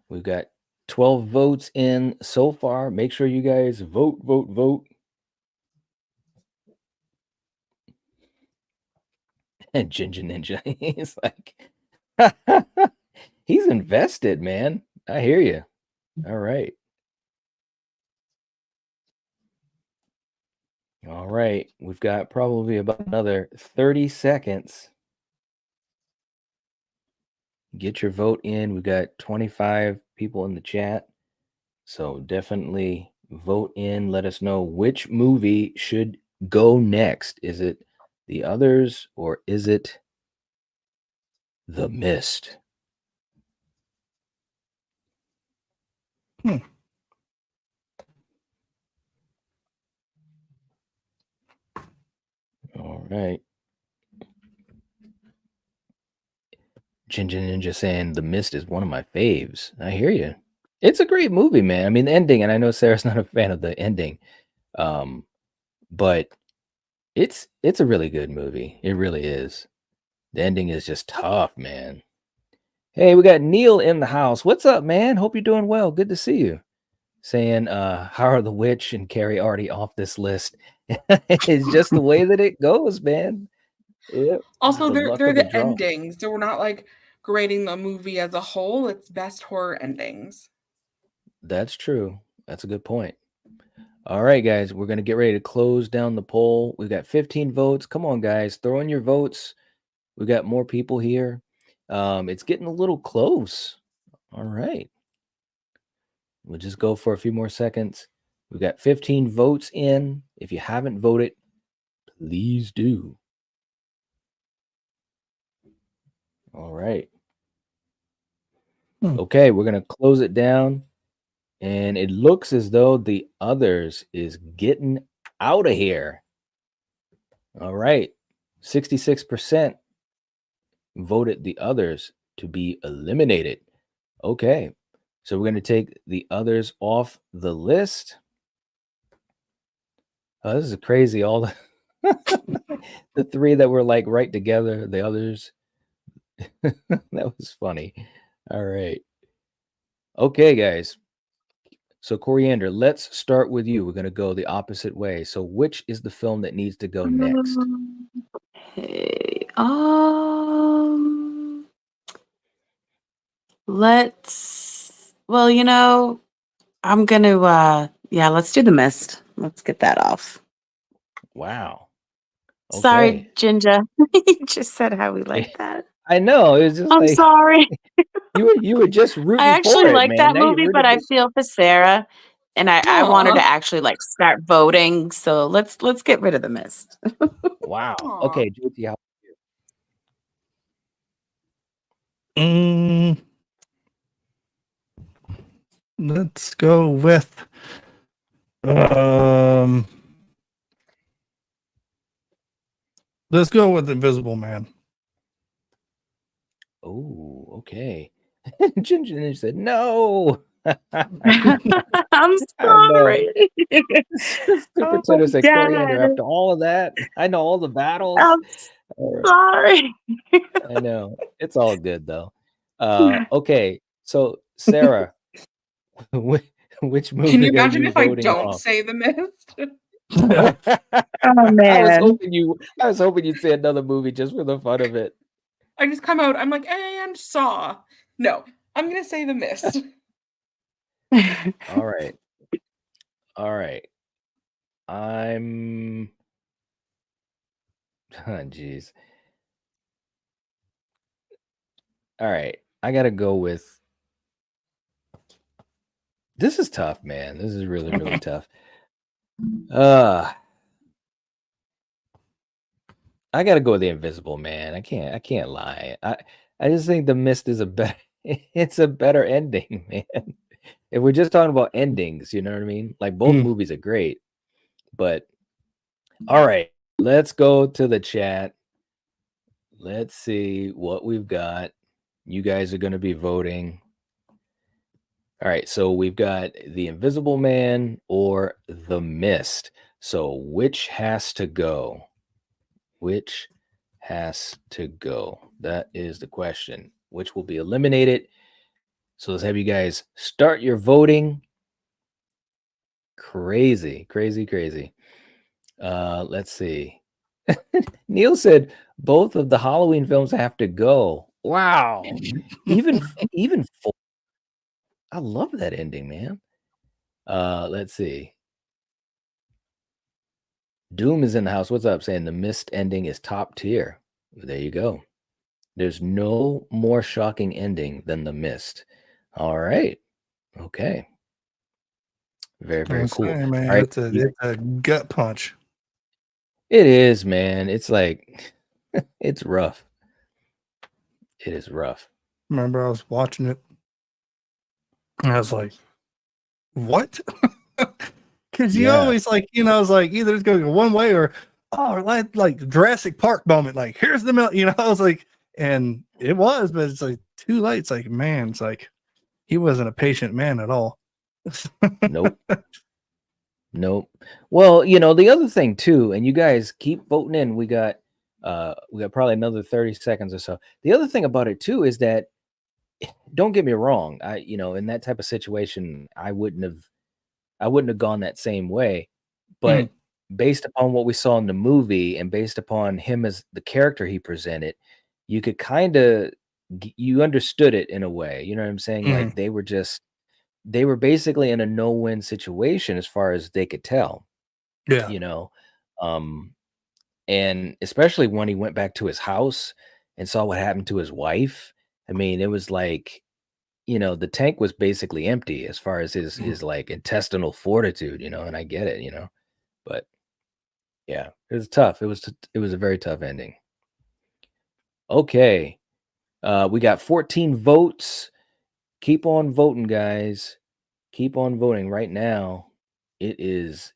We've got 12 votes in so far. Make sure you guys vote, vote, vote. And Ginger Ninja, he's like, he's invested, man. I hear you. All right. All right. We've got probably about another 30 seconds. Get your vote in. We've got 25 people in the chat. So definitely vote in. Let us know which movie should go next. Is it The Others or is it The Mist? All right. Ginger Ninja saying The Mist is one of my faves. I hear you. It's a great movie, man. I mean, the ending, and I know Sarah's not a fan of the ending, but it's a really good movie. It really is. The ending is just tough, man. Hey, we got Neil in the house. What's up, man? Hope you're doing well. Good to see you. Saying, how are the witch and Carrie already off this list? It's just the way that it goes, man. Yep. Also, The luck they're of the the draw. endings, so we're not like grading the movie as a whole. It's best horror endings. That's true. That's a good point. All right, guys, we're going to get ready to close down the poll. We've got 15 votes. Come on, guys, throw in your votes. We got more people here. It's getting a little close. All right. We'll just go for a few more seconds. We've got 15 votes in. If you haven't voted, please do. All right. Okay, we're going to close it down. And it looks as though The Others is getting out of here. All right. 66% voted The Others to be eliminated. Okay. So we're going to take The Others off the list. Oh, this is crazy. All the three that were like right together, The Others. That was funny. All right. Okay, guys. So Coriander, let's start with you. We're going to go the opposite way. So which is the film that needs to go next? Okay. I'm gonna let's do The Mist. Let's get that off. Wow. Okay. Sorry, Ginger. You just said how we like that. I know. It was just I'm sorry. You were just rooting I actually for it, like man. that Now movie, but I feel for Sarah. And I want her to actually like start voting. So let's get rid of The Mist. Wow. Okay, Judy, how Let's go with let's go with Invisible Man. Oh, okay. Ginger said no. I'm sorry. Super Twitter said Coriander after all of that. I know all the battles. I'm sorry. I know. It's all good though. Okay. So Sarah, which movie? Can you imagine if I voting don't off? say The Mist? Oh man. I was hoping you'd say another movie just for the fun of it. I just come out, I'm like, and Saw. No, I'm gonna say The Mist. All right. All right. I'm jeez. All right. I gotta go with this is tough, man. This is really, really tough. I gotta go with The Invisible Man. I can't lie. I just think The Mist is it's a better ending, man. If we're just talking about endings, you know what I mean? Like both movies are great. But all right, let's go to the chat. Let's see what we've got. You guys are gonna be voting. All right, so we've got The Invisible Man or The Mist. So which has to go? Which has to go? That is the question. which will be eliminated. So let's have you guys start your voting. Crazy. Let's see. Neil said both of the Halloween films have to go. Wow. Even four. I love that ending, man. Let's see. Doom is in the house. What's up? Saying the Mist ending is top tier. There you go. There's no more shocking ending than the Mist. All right. Okay. Very cool. Saying, man, All right. it's a gut punch. It is, man. It's like it's rough. It is rough. Remember, I was watching it, and I was like, "What?" Because you always like, I was like, either it's going to go one way or like Jurassic Park moment, like here's the I was like, and it was, but it's like too late. It's like, man, it's like he wasn't a patient man at all. Nope. Well, the other thing too, and you guys keep voting in. We got probably another 30 seconds or so. The other thing about it too is that, don't get me wrong, in that type of situation, I wouldn't have gone that same way. But based upon what we saw in the movie and based upon him as the character he presented, you could you understood it in a way. You know what I'm saying? Like they were basically in a no-win situation as far as they could tell. Yeah. And especially when he went back to his house and saw what happened to his wife. I mean, it was like, the tank was basically empty as far as his like intestinal fortitude, and I get it, but yeah, it was tough. It was a very tough ending. Okay. We got 14 votes. Keep on voting, guys. Keep on voting right now. It's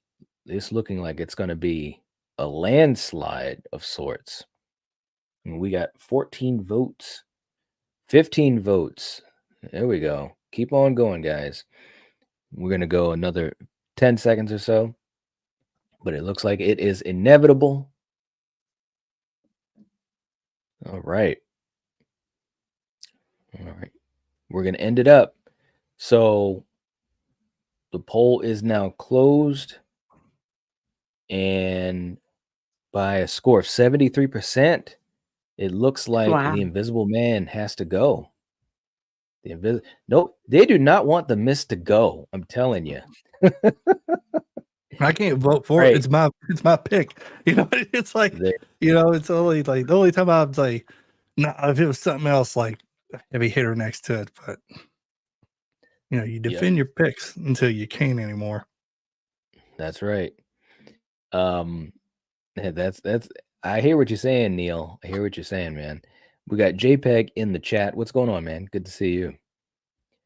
looking like it's going to be a landslide of sorts. And we got 14 votes, 15 votes. There we go. Keep on going, guys. We're going to go another 10 seconds or so, but it looks like it is inevitable. All right. We're going to end it up. So the poll is now closed, and by a score of 73%, it looks like the Invisible Man has to go. No, they do not want the Mist to go. I'm telling you. I can't vote for it. It's my pick. It's like it's only like the only time I would say, no, if it was something else, like heavy hitter next to it, but you defend your picks until you can't anymore. That's right. That's I hear what you're saying, Neil. I hear what you're saying, man. We got JPEG in the chat. What's going on, man? Good to see you.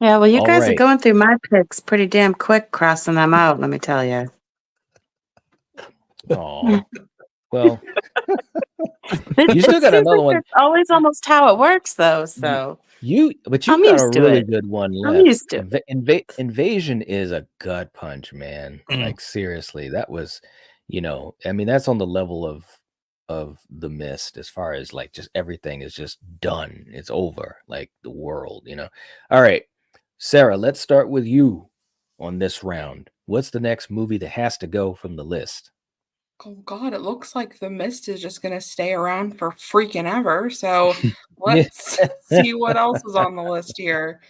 Yeah, well, you guys are going through my picks pretty damn quick, crossing them out, let me tell you. Oh, well, you still got another one. That's always almost how it works, though. So but you've got a really good one left. I'm used to it. Invasion is a gut punch, man. Like seriously, that was, I mean, that's on the level of the Mist as far as like just everything is just done. It's over, like the world, All right, Sarah, let's start with you on this round. What's the next movie that has to go from the list? Oh God, it looks like the Mist is just going to stay around for freaking ever. So let's see what else is on the list here.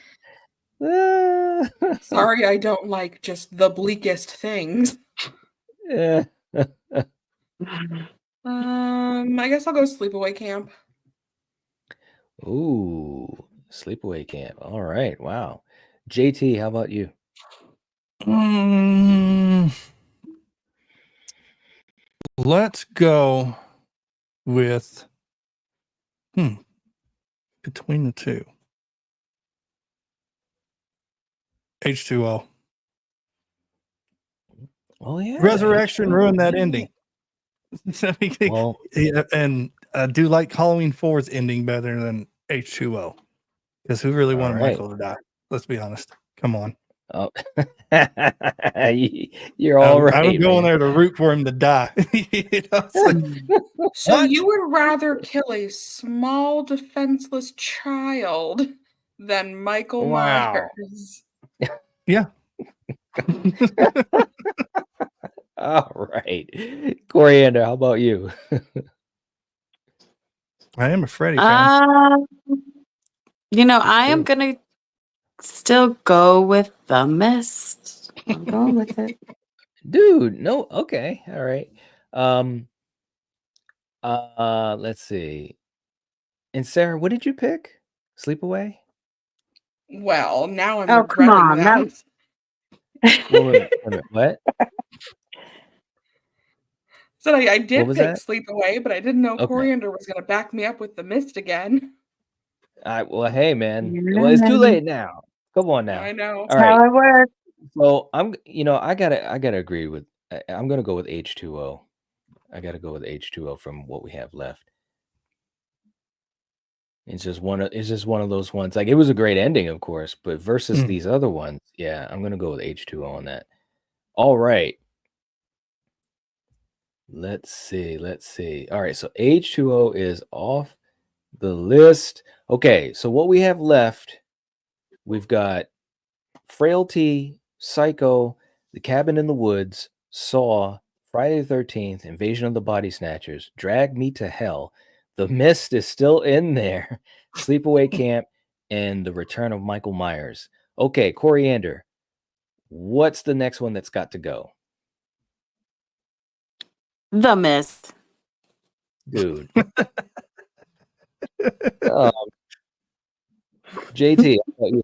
Sorry, I don't like just the bleakest things. Yeah. I guess I'll go Sleepaway Camp. Ooh, Sleepaway Camp. All right. Wow. JT, how about you? Let's go with between the two. H2O. Oh yeah. Resurrection ruined that ending. Well, and I do like Halloween 4's ending better than H2O. Because who really wanted Michael to die? Let's be honest. Come on. Oh, you're all right. I'm going man. there to root for him to die. You know, it's like, So what? you would rather kill a small defenseless child than Michael Wow. Myers? Yeah. All right. Coriander, how about you? I am a Freddy fan. You know, I true. am gonna still go with the Mist. I'm going with it. Dude, no, okay. All right. Let's see. And Sarah, what did you pick? Sleepaway? Well, now I'm Oh, come regretting on. that. Wait a minute, what? So I did was pick that? Sleepaway, but I didn't know Okay. Coriander was going to back me up with the Mist again. Well, hey, man. Well, it's too late now. Come on now. I know. All That's right. how it works. So I gotta agree with. I'm gonna go with H2O. I gotta go with H2O from what we have left. It's just one of those ones. Like, it was a great ending, of course, but versus these other ones, yeah, I'm gonna go with H2O on that. All right. Let's see. All right, so H2O is off the list. Okay, so what we have left, we've got Frailty, Psycho, The Cabin in the Woods, Saw, Friday the 13th, Invasion of the Body Snatchers, Drag Me to Hell, The Mist is still in there, Sleepaway Camp, and The Return of Michael Myers. Okay, Coriander, what's the next one that's got to go? The Mist. Dude. JT, how about you?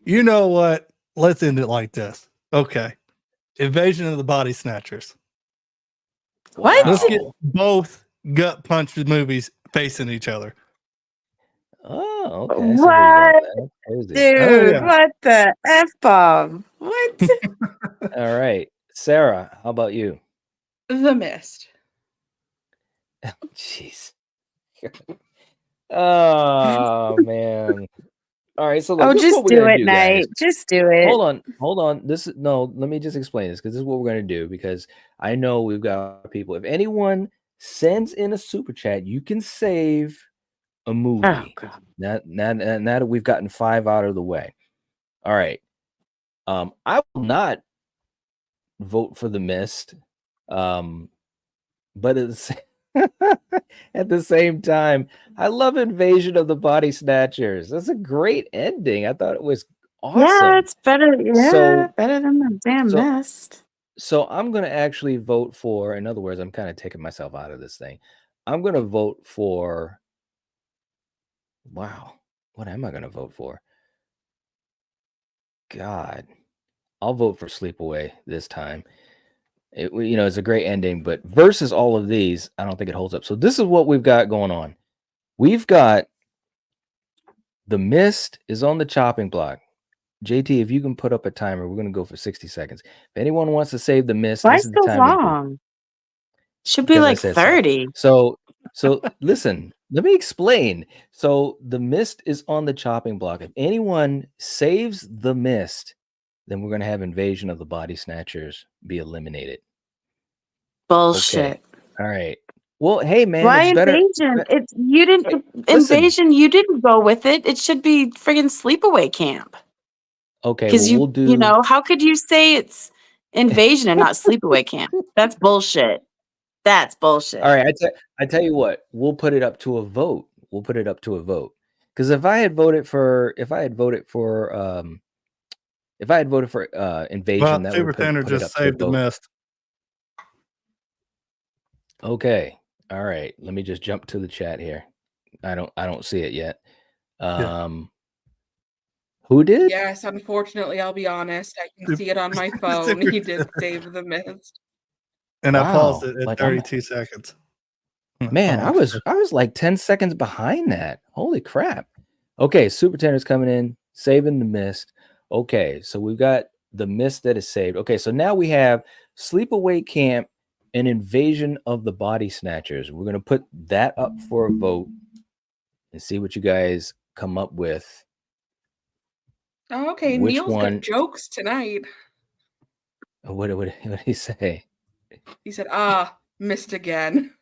You know what? Let's end it like this. Okay. Invasion of the Body Snatchers. What? Let's get both gut punch movies facing each other. Oh, okay. I see where you're going with that. That's crazy. Dude, yeah. what the F-bomb? What? All right. Sarah, how about you? The Mist. Jeez. Oh, man. All right. So look, Oh, this is just what we're do gonna it, do, guys. Knight. Just do it. Hold on. Let me just explain this, because this is what we're gonna do, because I know we've got people. If anyone sends in a super chat, you can save a Oh, movie. God. Now that we've gotten 5 out of the way. All right. I will not vote for The Mist. But at the same time, I love Invasion of the Body Snatchers. That's a great ending. I thought it was awesome. Yeah, it's better. Yeah, So- better than the damn so- Mist. So I'm going to actually vote for, in other words, I'm kind of taking myself out of this thing. I'm going to vote for, wow, what am I going to vote for? God, I'll vote for Sleepaway this time. It's a great ending, but versus all of these, I don't think it holds up. So this is what we've got going on. We've got The Mist is on the chopping block. JT, if you can put up a timer, we're going to go for 60 seconds. If anyone wants to save The Mist, Why this is the so time to do it. long? Should be Because I like said so. 30. So listen, let me explain. So The Mist is on the chopping block. If anyone saves The Mist, then we're going to have Invasion of the Body Snatchers be eliminated. Bullshit. All right. Well, hey man, Why it's better. Invasion? It's you didn't Hey, listen. Invasion. You didn't go with it. It should be friggin' Sleepaway Camp. Okay, Because well, we'll do. you know, how could you say it's Invasion and not Sleepaway Camp? That's bullshit. That's bullshit. All right, I tell you what, we'll put it up to a vote. Because if I had voted for Invasion, Well, that Super would put Tender it just up to a saved the vote. Mist. Okay. All right. Let me just jump to the chat here. I don't see it yet. Who did? Yes, unfortunately, I'll be honest. I can see it on my phone. He did save the Mist. And I paused Wow. it at Like, I'm- 32 seconds. Man, I was like 10 seconds behind that. Holy crap. Okay, Super Tender's coming in, saving The Mist. Okay, so we've got The Mist that is saved. Okay, so now we have Sleepaway Camp and Invasion of the Body Snatchers. We're going to put that up for a vote and see what you guys come up with. Oh, okay, Which Neil's one? got jokes tonight. What did he say? He said, missed again.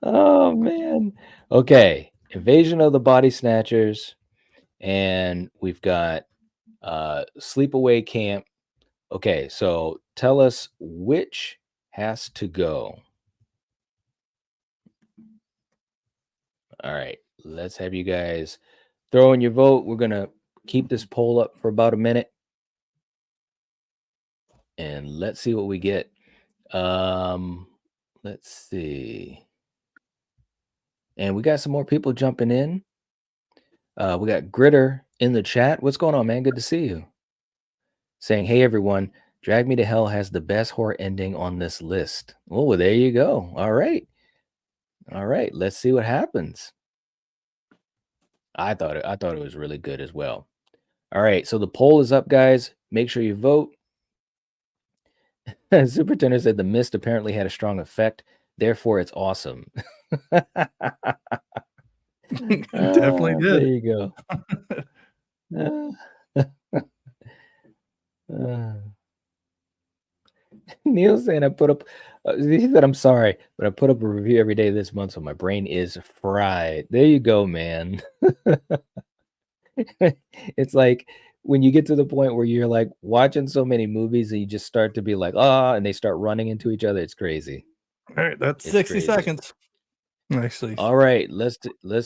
Oh man. Okay. Invasion of the Body Snatchers. And we've got Sleepaway Camp. Okay, so tell us which has to go. All right, let's have you guys throw in your vote. We're gonna keep this poll up for about a minute, and let's see what we get. Let's see, and we got some more people jumping in. We got Gritter in the chat. What's going on, man? Good to see you. Saying, hey everyone, Drag Me to Hell has the best horror ending on this list. Oh, well, there you go. All right, let's see what happens. I thought it was really good as well. All right, so the poll is up, guys. Make sure you vote. Superintendent said the mist apparently had a strong effect, therefore it's awesome. Definitely did. There you go. Neil saying I put up. He said I'm sorry, but I put up a review every day this month, so my brain is fried. There you go, man. It's like when you get to the point where you're like watching so many movies and you just start to be like, and they start running into each other. It's crazy. All right, that's It's 60 crazy. seconds. Actually, All right, let's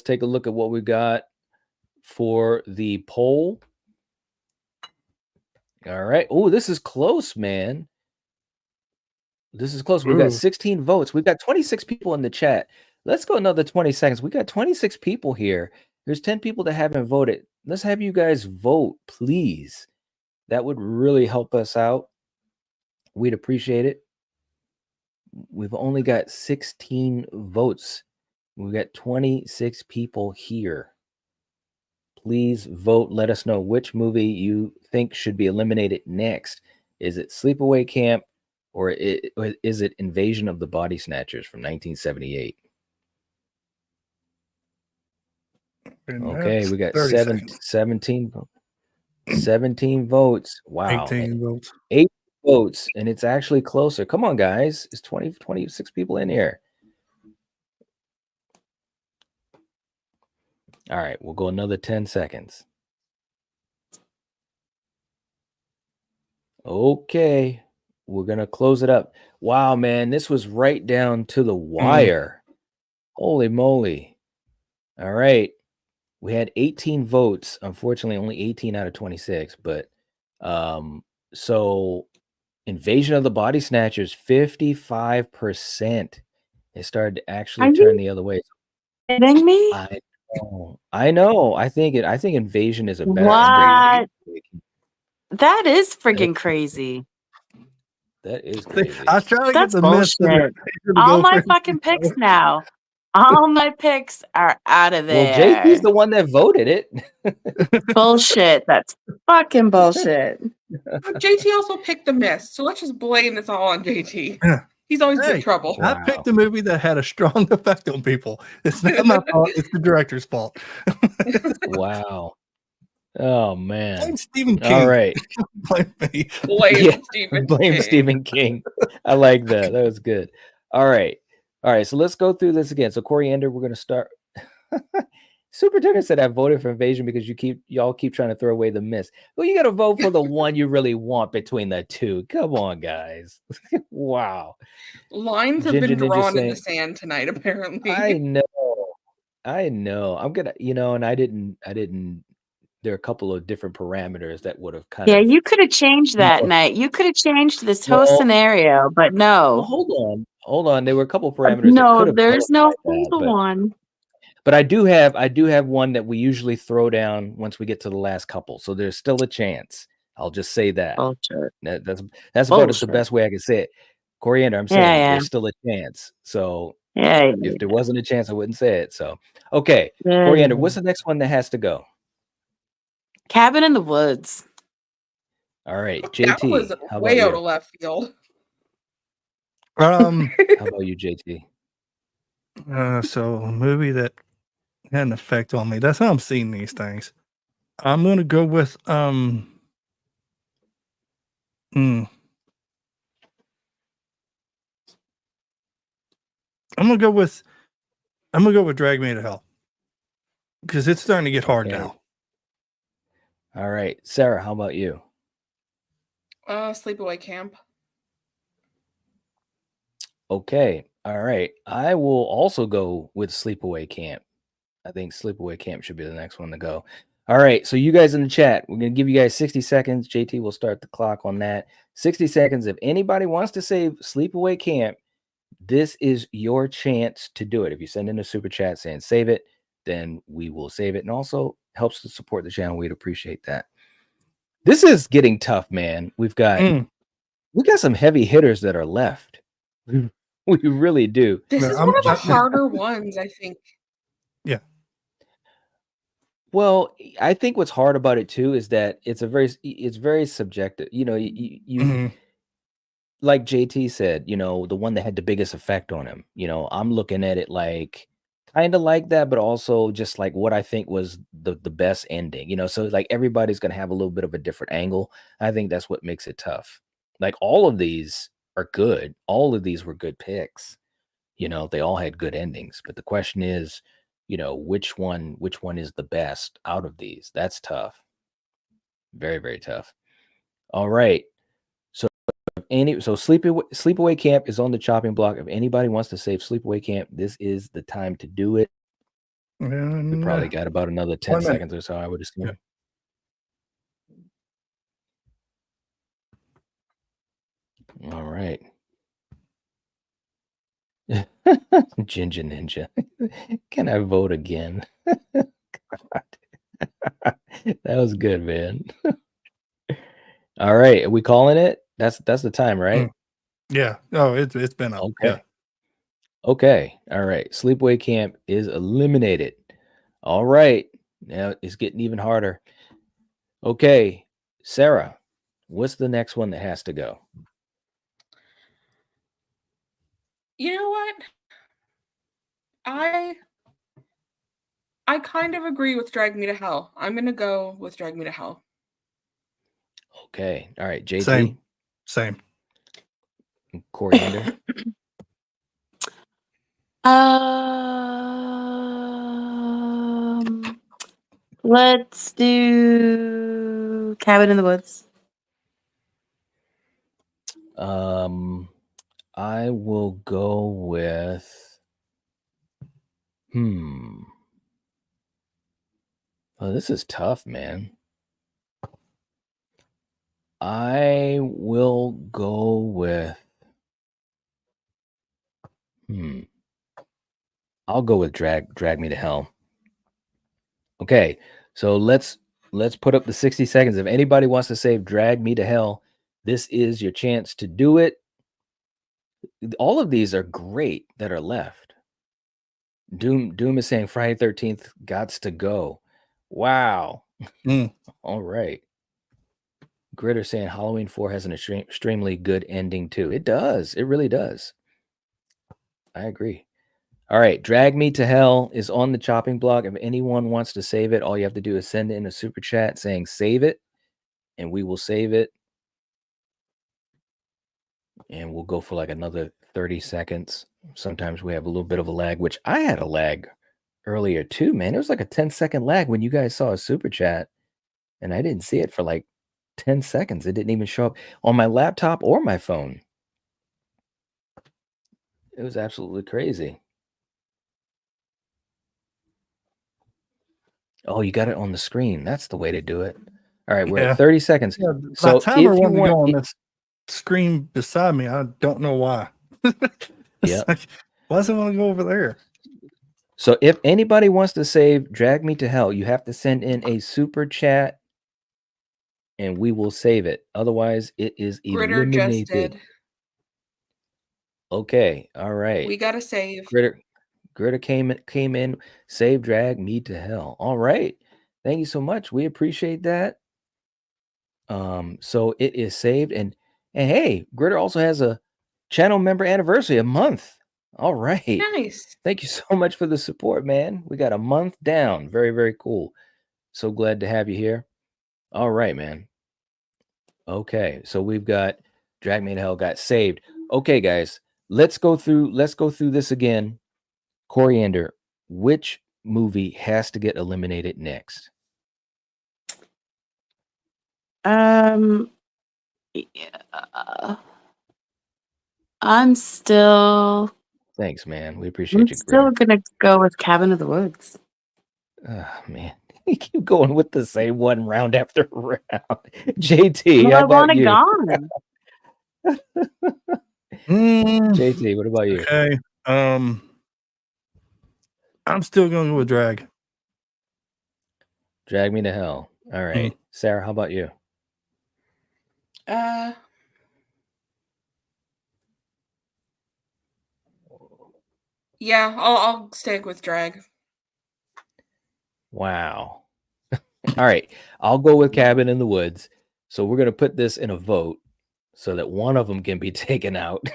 take a look at what we got for the poll. All right. Oh, this is close, man. This is close. We got 16 votes. We've got 26 people in the chat. Let's go another 20 seconds. We got 26 people here. There's 10 people that haven't voted. Let's have you guys vote, please. That would really help us out. We'd appreciate it. We've only got 16 votes. We've got 26 people here. Please vote. Let us know which movie you think should be eliminated next. Is it Sleepaway Camp or is it Invasion of the Body Snatchers from 1978? Okay, we got 17 votes. Wow. 18 votes. 8 votes, and it's actually closer. Come on, guys. It's 26 people in here. All right, we'll go another 10 seconds. Okay, we're going to close it up. Wow, man, this was right down to the wire. Holy moly. All right. We had 18 votes. Unfortunately, only 18 out of 26. But so Invasion of the Body Snatchers, 55%. It started to actually turn the other way. Kidding me? I know. I think Invasion is a better ending. That is friggin' crazy. That is crazy. I was trying to That's get the bullshit. All my fucking picks now. All my picks are out of there. Well, JP's the one that voted it. Bullshit. That's fucking bullshit. JT also picked the mist, so let's just blame this all on JT. He's always been trouble. I picked a movie that had a strong effect on people. It's not my fault. It's the director's fault. Wow. Oh man. Blame Stephen King. All right. Blame me. Blame Stephen King. I like that. That was good. All right. So let's go through this again. So Coriander, we're gonna start. Superintendent said I voted for Invasion because y'all keep trying to throw away the mist. Well, you gotta vote for the one you really want between the two. Come on, guys. Wow. Lines have been drawn in the sand tonight, apparently. I know. I'm gonna, and I didn't. There are a couple of different parameters that would have kind of. Yeah, you could have changed that night. You could have changed this whole scenario, but no. Well, hold on. There were a couple of parameters. No, there's no one. But I do have one that we usually throw down once we get to the last couple. So there's still a chance. I'll just say that. Bullshit. That's about the best way I can say it. Coriander, I'm saying there's still a chance. So if there wasn't a chance, I wouldn't say it. So okay, Coriander, what's the next one that has to go? Cabin in the Woods. All right, JT. That was way out of left field. How about you, JT? So a movie that had an effect on me. That's how I'm seeing these things. I'm gonna go with I'm gonna go with Drag Me to Hell. Because it's starting to get hard now. All right. Sarah, how about you? Sleepaway Camp. Okay. All right. I will also go with Sleepaway Camp. I think Sleepaway Camp should be the next one to go. All right. So you guys in the chat, we're going to give you guys 60 seconds. JT will start the clock on that. 60 seconds. If anybody wants to save Sleepaway Camp, this is your chance to do it. If you send in a super chat saying save it, then we will save it. And also helps to support the channel. We'd appreciate that. This is getting tough, man. We got some heavy hitters that are left. We really do. This is one of the harder ones, I think. Yeah. Well, I think what's hard about it too is that it's very subjective. You know, you like JT said, you know, the one that had the biggest effect on him. You know, I'm looking at it like kind of like that, but also just like what I think was the best ending. You know, so like everybody's gonna have a little bit of a different angle. I think that's what makes it tough. Like all of these are good. All of these were good picks. You know, they all had good endings, but the question is, you know, which one is the best out of these? That's tough. Very, very tough. All right. So Sleepaway Camp is on the chopping block. If anybody wants to save Sleepaway Camp, this is the time to do it. We probably got about another 10 seconds or so, I would assume. Yeah. All right. Ginger Ninja. Can I vote again? That was good, man. All right. Are we calling it? That's the time, right? Yeah. Oh, it's been up. Okay. Yeah. Okay. All right. Sleepaway Camp is eliminated. All right. Now it's getting even harder. Okay. Sarah, what's the next one that has to go? You know what? I kind of agree with Drag Me to Hell. I'm going to go with Drag Me to Hell. Okay. All right. JT? Same. Coriander? Let's do Cabin in the Woods. I will go with Oh, this is tough, man. I will go with I'll go with Drag Me to Hell. Okay, so let's put up the 60 seconds. If anybody wants to save Drag Me to Hell, this is your chance to do it. All of these are great that are left. Doom is saying Friday 13th gots to go. Wow. All right. Gritter saying Halloween 4 has an extremely good ending too. It does. It really does. I agree. All right. Drag Me to Hell is on the chopping block. If anyone wants to save it, all you have to do is send in a super chat saying save it, and we will save it. And we'll go for like another 30 seconds. Sometimes we have a little bit of a lag, which I had a lag earlier too, man. It was like a 10-second lag when you guys saw a super chat, and I didn't see it for like 10 seconds. It didn't even show up on my laptop or my phone. It was absolutely crazy. Oh, you got it on the screen. That's the way to do it. All right, we're at 30 seconds. Yeah, so my timer wanted to go on this screen beside me. I don't know why. Yeah. Like, why does it want to go over there? So if anybody wants to save Drag Me to Hell, you have to send in a super chat and we will save it. Otherwise, it is eliminated. Gritter just did. Okay. All right. We got to save. Gritter came in, save Drag Me to Hell. All right. Thank you so much. We appreciate that. So it is saved, and hey, Gritter also has a channel member anniversary, a month. All right. Nice. Thank you so much for the support, man. We got a month down. Very, very cool. So glad to have you here. All right, man. Okay, so we've got Drag Me to Hell got saved. Okay, guys, let's go through this again. Coriander, which movie has to get eliminated next? Yeah, I'm still Thanks, man. We appreciate you. still gonna go with Cabin of the Woods. Oh, man. You keep going with the same one round after round. JT, Well, how I about want it you? gone. JT, what about you? Okay. I'm still going to go with Drag. Drag Me to Hell. All right. Sarah, how about you? Yeah, I'll stick with Drag. Wow. All right. I'll go with Cabin in the Woods. So we're going to put this in a vote so that one of them can be taken out.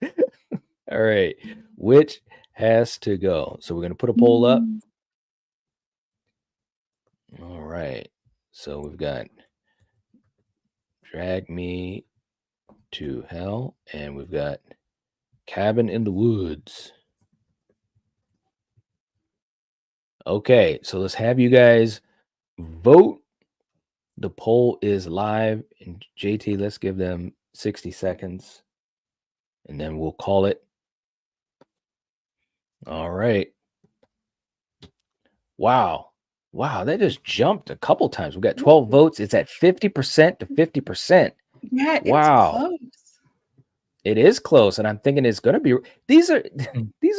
All right. Which has to go? So we're going to put a poll up. All right. So we've got Drag Me to Hell and we've got Cabin in the Woods. Okay. So let's have you guys vote. The poll is live. And JT, let's give them 60 seconds and then we'll call it. All right. Wow. Wow, that just jumped a couple times. We got 12 votes. It's at 50% to 50%. Yeah, it's wow. close. It is close, and I'm thinking it's gonna be these are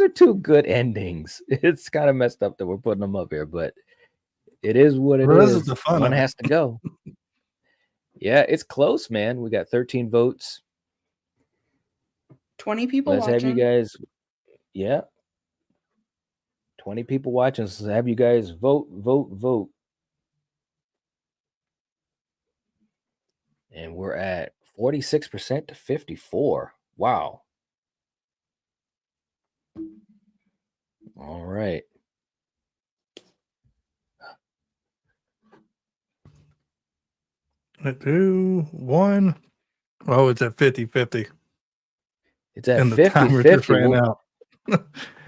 two good endings. It's kind of messed up that we're putting them up here, but it is what it is. The fun One of it. has to go. Yeah, it's close, man. We got 13 votes. 20 people Let's watching. have you guys. Yeah. 20 people watching. So have you guys vote. And we're at 46% to 54. Wow. All right. Two, one. Oh, it's at 50-50. It's at and the timer just 50-50. ran out.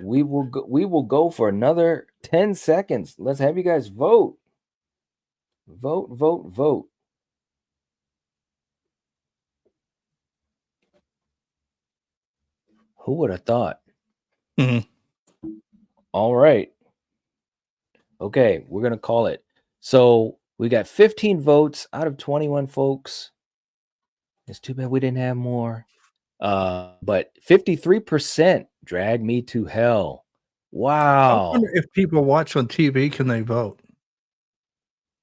We will go for another 10 seconds. Let's have you guys vote. Vote. Who would have thought? All right. Okay, we're going to call it. So we got 15 votes out of 21 folks. It's too bad we didn't have more. But 53% Drag Me to Hell. Wow. I wonder if people watch on TV, can they vote?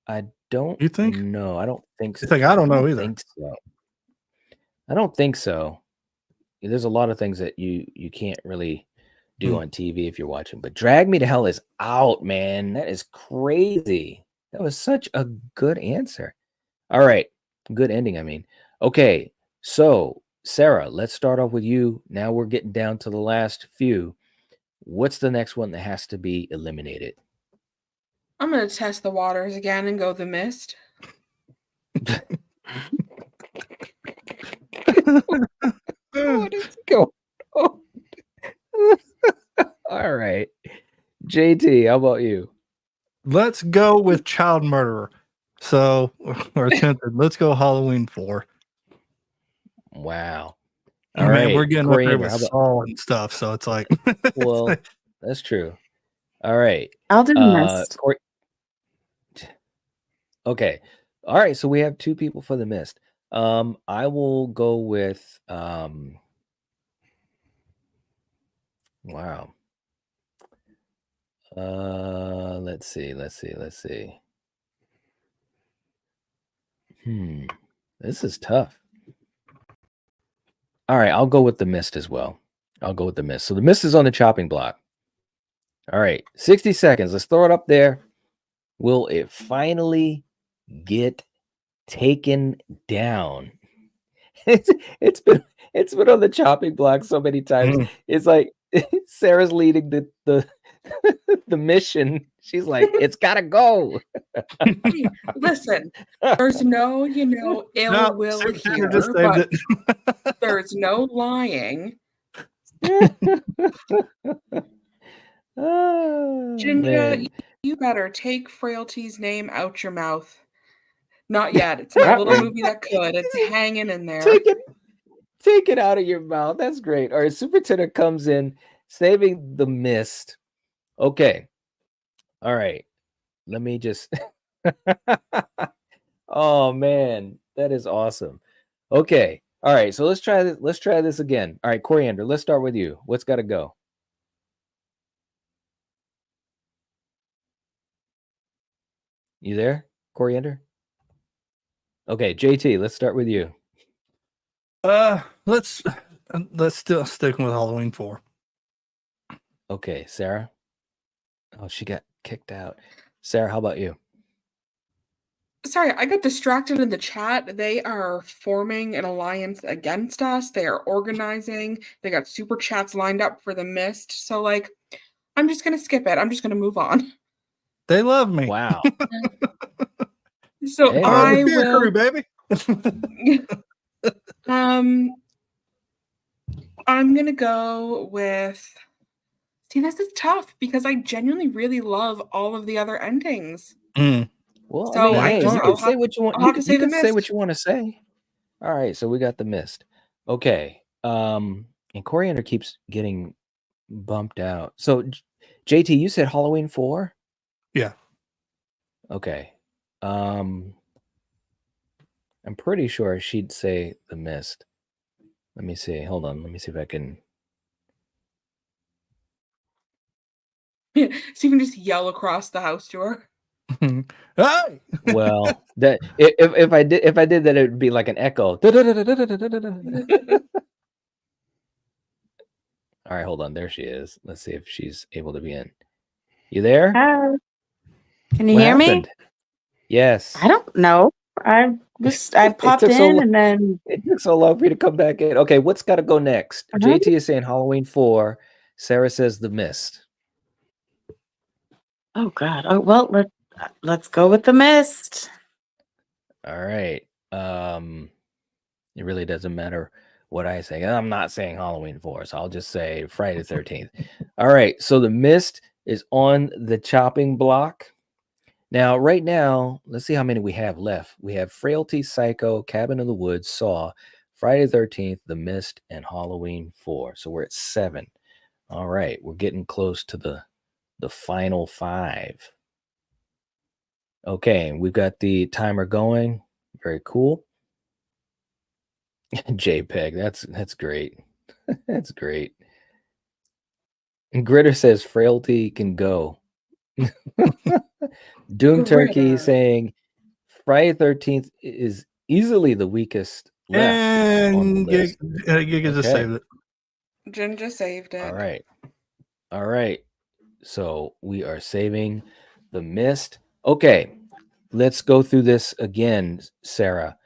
I don't You think? know. I don't think so. You think? I don't know either. I don't think so. There's a lot of things that you can't really do on TV if you're watching. But Drag Me to Hell is out, man. That is crazy. That was such a good answer. All right. Good ending, I mean. Okay. So, Sarah, let's start off with you. Now we're getting down to the last few. What's the next one that has to be eliminated? I'm going to test the waters again and go The Mist. What is going on? All right. JT, how about you? Let's go with Child Murderer. So, or attempted. Let's go Halloween 4. Wow. All right. We're getting up there with Saul and stuff. So it's like. Well, that's true. All right. I'll do The Mist. Okay. All right. So we have 2 people for The Mist. I will go with wow. Let's see. This is tough. All right, I'll go with The Mist as well. I'll go with The Mist. So The Mist is on the chopping block. All right, 60 seconds. Let's throw it up there. Will it finally get taken down? It's It's been on the chopping block so many times. It's like Sarah's leading the the mission. She's like, it's gotta go. Hey, listen, there's no, ill No, will Supertender just here, saved but it. there's no lying. Oh, Ginger, man. you better take Frailty's name out your mouth. Not yet. It's my little movie that could. It's hanging in there. Take it out of your mouth. That's great. All right, Supertender comes in, saving the mist. Okay. All right. Let me just. Oh man, that is awesome. Okay. All right. So let's try this. Let's try this again. All right, Coriander. Let's start with you. What's got to go? You there, Coriander? Okay, JT. Let's start with you. Let's still stick with Halloween 4. Okay, Sarah. Oh, she got kicked out. Sarah, how about you? Sorry, I got distracted in the chat. They are forming an alliance against us. They are organizing. They got super chats lined up for the mist. So, like, I'm just going to skip it. I'm just going to move on. They love me. Wow. So Hey, I I'm the beer will, crew, baby. I'm going to go with, see, this is tough because I genuinely really love all of the other endings. Well, So I mean, hey, you can say what you want. I'll have to say You the can say what mist. you want to say. All right, so we got the mist. Okay. And Coriander keeps getting bumped out. So JT, you said Halloween 4? Yeah. Okay. I'm pretty sure she'd say the mist. Let me see. Hold on. Let me see if I can. So you can just yell across the house to her. Hey! Well, that if I did that, it would be like an echo. All right, hold on. There she is. Let's see if she's able to be in. You there? Hi. Can you What hear happened? me? Yes. I don't know. I popped took so in long. and then It took so long for you to come back in. Okay, what's got to go next? JT is saying Halloween 4. Sarah says The Mist. oh god. Oh well, let's go with the mist. All right. It really doesn't matter what I say. I'm not saying Halloween 4, so I'll just say Friday the 13th. All right. So The Mist is on the chopping block. Now, right now, let's see how many we have left. We have Frailty, Psycho, Cabin in the Woods, Saw, Friday the 13th, The Mist, and Halloween 4. So we're at 7. All right. We're getting close to the final 5. Okay. We've got the timer going. Very cool. JPEG. That's great. That's great. And Gritter says Frailty can go. Doom Turkey Gritter. saying Friday 13th is easily the weakest left on the And list. Giga just saved it. Ginger saved it. All right. So we are saving the mist. Okay. Let's go through this again, Sarah.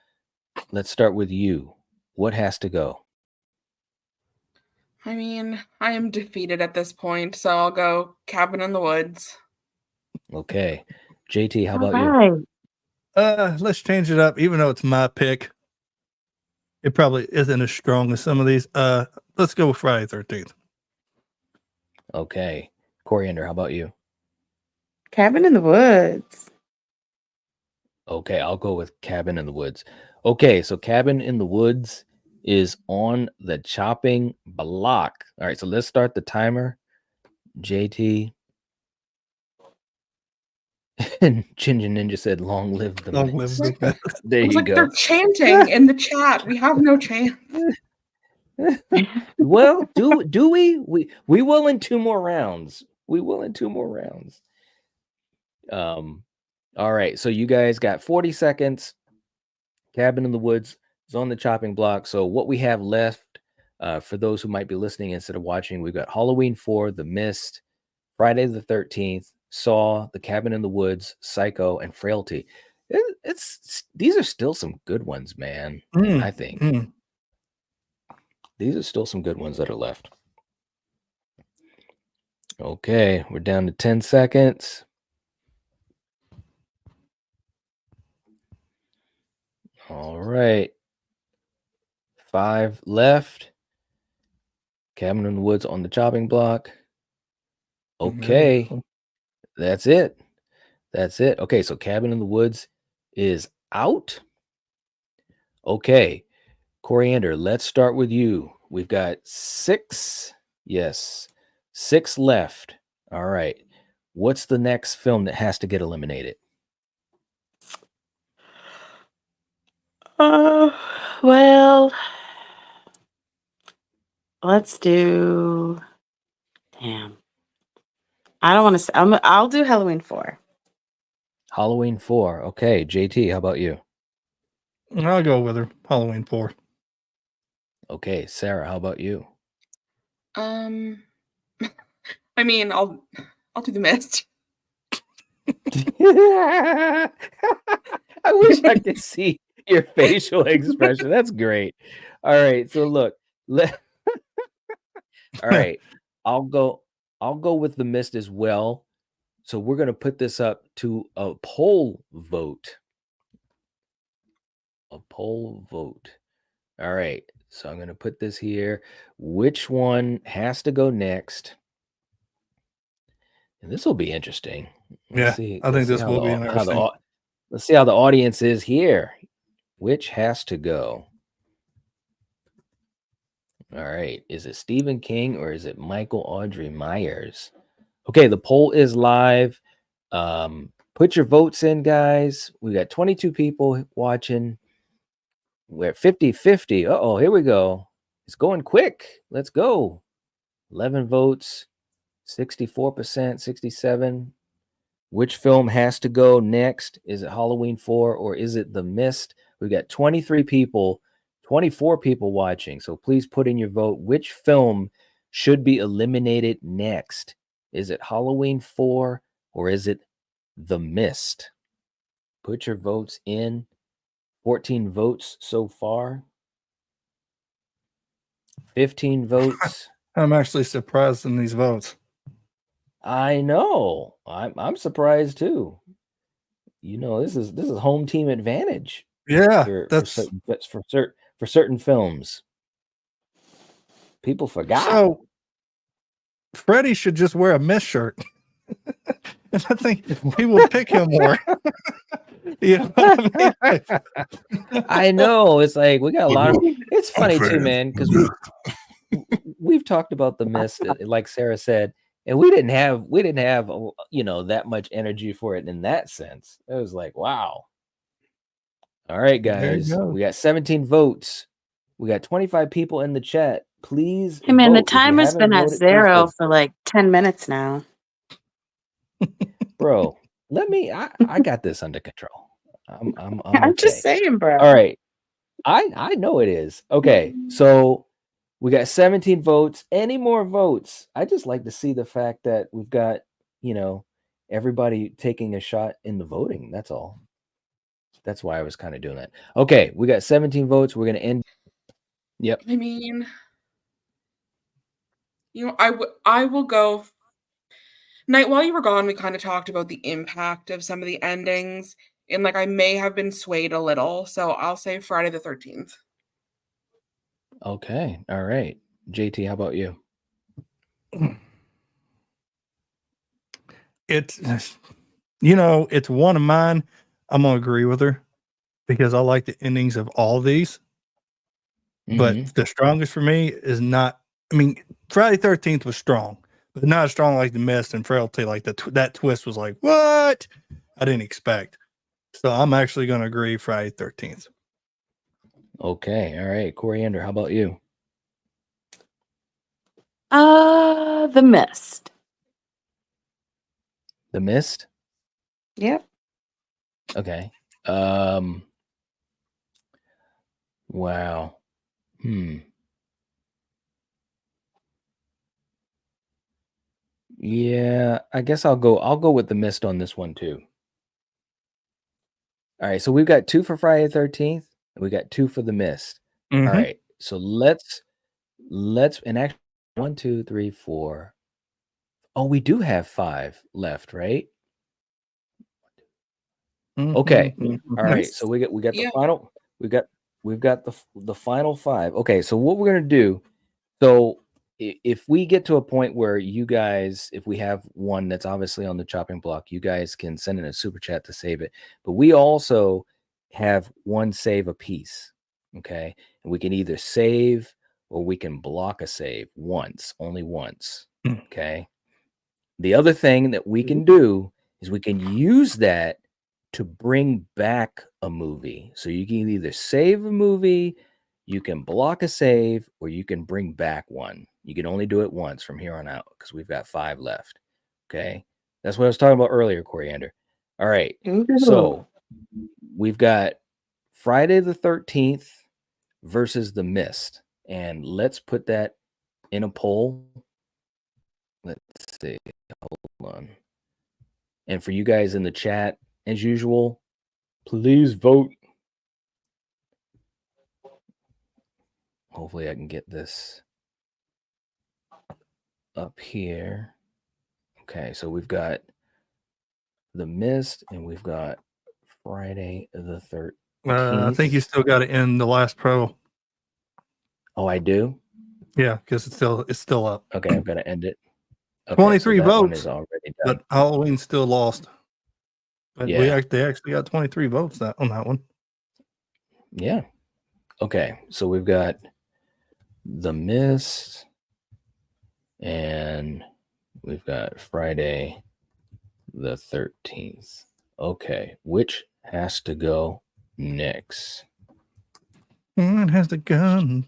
Let's start with you. What has to go? I mean, I am defeated at this point, so I'll go Cabin in the Woods. Okay. JT, how about you? Let's change it up, even though it's my pick. It probably isn't as strong as some of these. Let's go with Friday 13th. Okay. Coriander, how about you? Cabin in the Woods. Okay, I'll go with Cabin in the Woods. Okay, so Cabin in the Woods is on the chopping block. All right, so let's start the timer. JT. And Ginger Ninja said, long live the mist. There you go. They're chanting in the chat. We have no chance. Well, do we? We will in 2 more rounds. We will in 2 more rounds. All right, so you guys got 40 seconds. Cabin in the Woods is on the chopping block. So what we have left, for those who might be listening instead of watching, we've got Halloween 4, The Mist, Friday the 13th, Saw, The Cabin in the Woods, Psycho, and Frailty. These are still some good ones, man. I think. These are still some good ones that are left. Okay, we're down to 10 seconds. All right. 5 left. Cabin in the Woods on the chopping block. Okay. That's it. That's it. Okay, so Cabin in the Woods is out. Okay. Coriander, let's start with you. We've got 6. Yes. 6 left. All right. What's the next film that has to get eliminated? Well, let's do. Damn. I don't want to say. I'll do Halloween 4. Halloween 4. Okay, JT, how about you? I'll go with her. Halloween 4. Okay, Sarah, how about you? I mean, I'll do The Mist. I wish I could see your facial expression. That's great. All right, so look, all right, I'll go with The Mist as well. So we're going to put this up to a poll vote. A poll vote. All right, so I'm going to put this here. Which one has to go next? And this will be interesting. I think this will be interesting. Let's see how the audience is here. Which has to go? All right. Is it Stephen King or is it Michael Audrey Myers? Okay, the poll is live. Put your votes in, guys. We got 22 people watching. We're at 50-50. Uh-oh, here we go. It's going quick. Let's go. 11 votes, 64%, 67. Which film has to go next? Is it Halloween 4 or is it The Mist? We've got 23 people, 24 people watching. So please put in your vote. Which film should be eliminated next? Is it Halloween 4 or is it The Mist? Put your votes in. 14 votes so far. 15 votes. I'm actually surprised in these votes. I know. I'm surprised too. You know, this is home team advantage. Yeah, for certain films. People forgot. So Freddie should just wear a Mist shirt. And I think people will pick him more. You know what I mean? I know. It's like we got a lot of. It's funny too, man, because we've talked about The Mist, like Sarah said, and we didn't have that much energy for it in that sense. It was like, wow. All right, guys, we got 17 votes. We got 25 people in the chat. Please, Hey man, the vote. timer's been at 0 for like 10 minutes now. Bro, I got this under control. I'm I'm just saying, bro. All right. I know it is. Okay. So we got 17 votes. Any more votes? I just like to see the fact that we've got, everybody taking a shot in the voting. That's all. That's why I was kind of doing that. Okay, we got 17 votes. We're going to end. Yep. I mean, I will go. Night, while you were gone, we kind of talked about the impact of some of the endings, and I may have been swayed a little, so I'll say Friday the 13th. Okay, all right. JT, how about you? It's it's one of mine. I'm gonna agree with her because I like the endings of all these. But the strongest for me is not. I mean, Friday 13th was strong, but not as strong like The Mist and Frailty. Like that twist was like, what? I didn't expect. So I'm actually going to agree Friday 13th. Okay. All right. Coriander, how about you? The Mist. The Mist? Yep. Okay. Wow. Yeah, I guess I'll go with The Mist on this one too. All right, so we've got 2 for Friday the 13th, and we got 2 for The Mist. All right, so let's let's and actually 1, 2, 3, 4. Oh, we do have 5 left, right? Okay. All right. Nice. So we got the Yeah. final. We've got the final 5. Okay. So what we're gonna do. So if we get to a point where you guys, if we have one that's obviously on the chopping block, you guys can send in a super chat to save it. But we also have one save a piece. Okay. And we can either save or we can block a save once, only once. Okay. The other thing that we can do is we can use that to bring back a movie. So you can either save a movie, you can block a save, or you can bring back one. You can only do it once from here on out because we've got 5 left. Okay. That's what I was talking about earlier, Coriander. All right. So we've got Friday the 13th versus The Mist. And let's put that in a poll. Let's see. Hold on. And for you guys in the chat, as usual, please vote. Hopefully I can get this up here. Okay, so we've got The Mist and we've got Friday the 13th. I think you still got to end the last pro. Oh, I do? Yeah, because it's still up. Okay, I'm gonna end it. Okay, 23 so that one votes is already done. But Halloween still lost. But Yeah. they actually got 23 votes on that one. Yeah. Okay, so we've got The Mist and we've got Friday the 13th. Okay, which has to go next? It has the gun.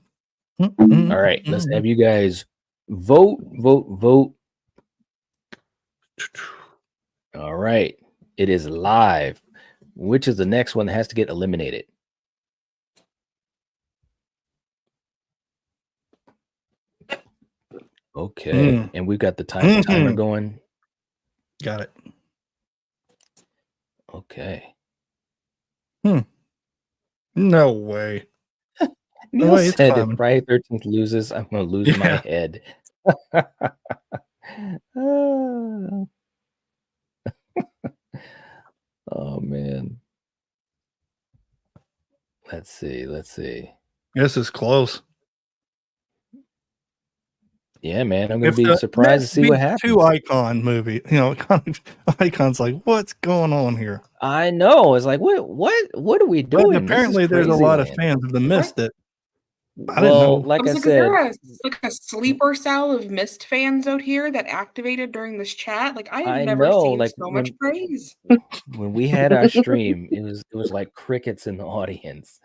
All right, let's have you guys vote. All right, it is live. Which is the next one that has to get eliminated? Okay, and we've got the timer going. Got it. Okay. No way. Neil it's said fun. if Friday 13th loses, I'm going to lose my head. Oh, man. Let's see. This is close. Yeah, man. I'm going to be surprised to see what happens. 2 icon movie. You know, Icon's like, what's going on here? I know. It's like, what are we doing? But apparently there's a lot of fans of The Mist that I didn't know. Like I said, is there a sleeper cell of Mist fans out here that activated during this chat? Like I have never seen so much praise. When we had our stream, it was like crickets in the audience.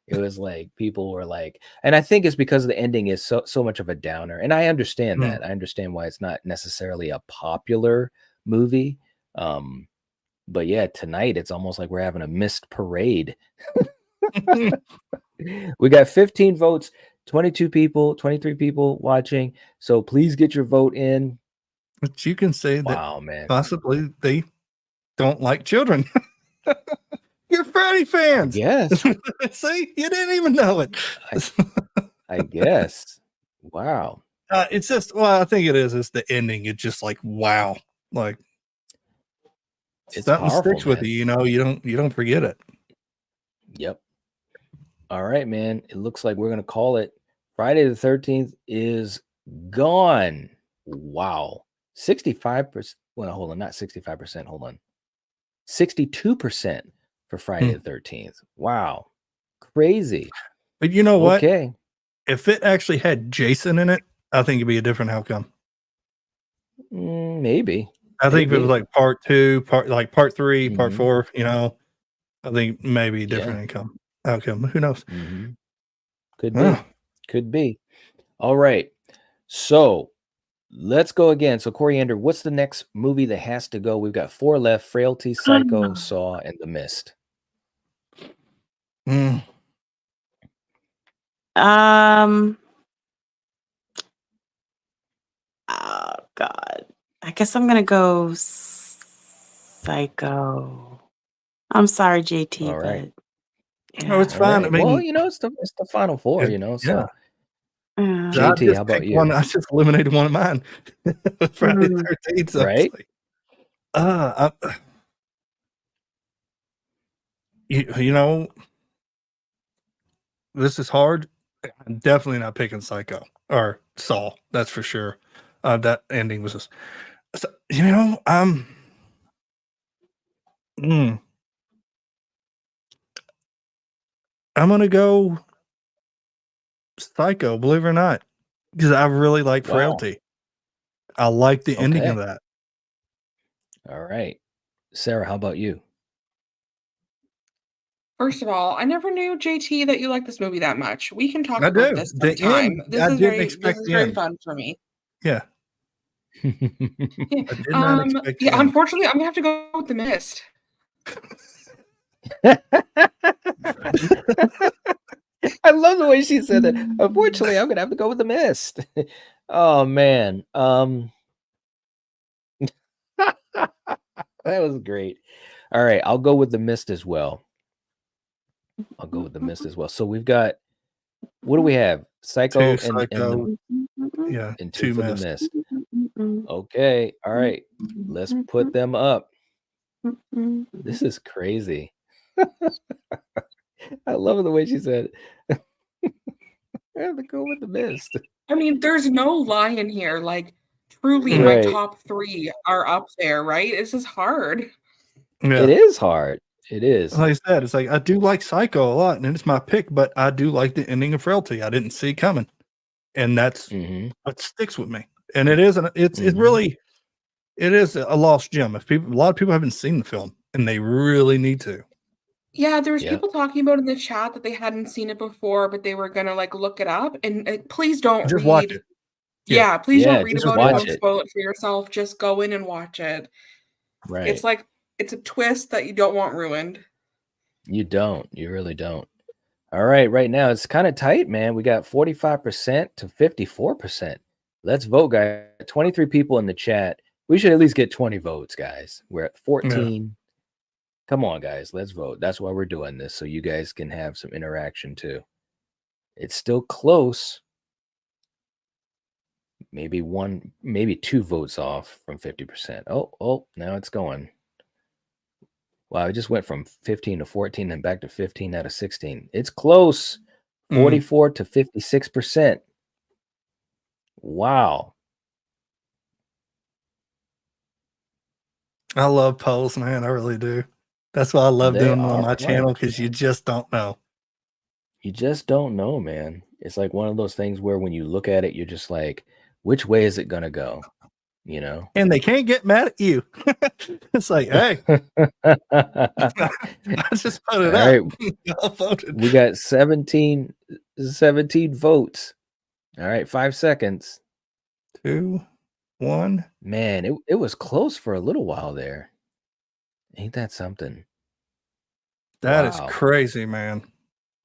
It was like people were like, and I think it's because the ending is so much of a downer. And I understand that. I understand why it's not necessarily a popular movie. But yeah, tonight it's almost like we're having a Mist parade. We got 15 votes, 23 people watching. So please get your vote in. But you can say that possibly they don't like children. You're Freddy fans. Yes. See, you didn't even know it. I guess. Wow. It's just, I think it is. It's the ending. It's just like, wow. Like it's something powerful, sticks with man. you. You don't forget it. Yep. All right, man. It looks like we're going to call it. Friday the 13th is gone. Wow. 65%. Well, hold on. Not 65%. Hold on. 62% for Friday the 13th. Wow. Crazy. But you know what? Okay. If it actually had Jason in it, I think it'd be a different outcome. Maybe. I think if it was like part 2, part 3, part 4, I think maybe different outcome. Who knows? Could be. Could be. All right. So let's go again. So Coriander, what's the next movie that has to go? We've got 4 left: Frailty, Psycho, Saw, and The Mist. Oh God. I guess I'm gonna go Psycho. I'm sorry, JT. All right. But No, it's fine. Right. I mean, well, it's the final 4. So JT, how about you? I just eliminated one of mine. Friday 13th. So right? You know, this is hard. I'm definitely not picking Psycho or Saw. That's for sure. That ending was just, so, you know, I'm gonna go Psycho, believe it or not, because I really like Frailty. I like the ending of that. All right, Sarah, how about you? First of all, I never knew, JT, that you like this movie that much. We can talk I about do. this The sometime. end, This I is didn't very, expect this is the very end. fun for me. Yeah. Yeah. I did not expect the end. Unfortunately, I'm gonna have to go with The Mist. I love the way she said that. Unfortunately, I'm gonna have to go with The Mist. Oh man. That was great. All right, I'll go with The Mist as well. So we've got, what do we have? Psycho, Two Psycho. Yeah. and two for The Mist. Mm-mm. Okay, all right. Let's put them up. This is crazy. I love the way she said I have to go with The Mist. I mean, there's no lie in here. Like, truly, my Right. top 3 are up there, right? This is hard. Yeah. It is hard. It is. Like I said, it's like I do like Psycho a lot, and it's my pick, but I do like the ending of Frailty. I didn't see it coming, and that's what sticks with me. And it is, it really, it is a lost gem. If people, a lot of people haven't seen the film, and they really need to. Yeah, there was people talking about in the chat that they hadn't seen it before, but they were gonna like look it up. And please don't Just read. watch it. Yeah, please don't read just about watch it. Don't spoil it for yourself. Just go in and watch it. Right. It's like, it's a twist that you don't want ruined. You don't. You really don't. All right. Right now, it's kind of tight, man. We got 45% to 54%. Let's vote, guys. 23 people in the chat. We should at least get 20 votes, guys. We're at 14. Yeah. Come on, guys. Let's vote. That's why we're doing this, so you guys can have some interaction too. It's still close. Maybe 2 votes off from 50%. Oh, now it's going. Wow, it just went from 15 to 14 and back to 15 out of 16. It's close. 44 to 56%. Wow. I love polls, man. I really do. That's why I love doing them on my channel, because you just don't know. You just don't know, man. It's like one of those things where when you look at it, you're just like, which way is it going to go? You know? And they can't get mad at you. It's like, hey, I just put it up. Y'all voted. We got 17 votes. All right, 5 seconds. 2, 1. Man, it was close for a little while there. Ain't that something? That is crazy, man.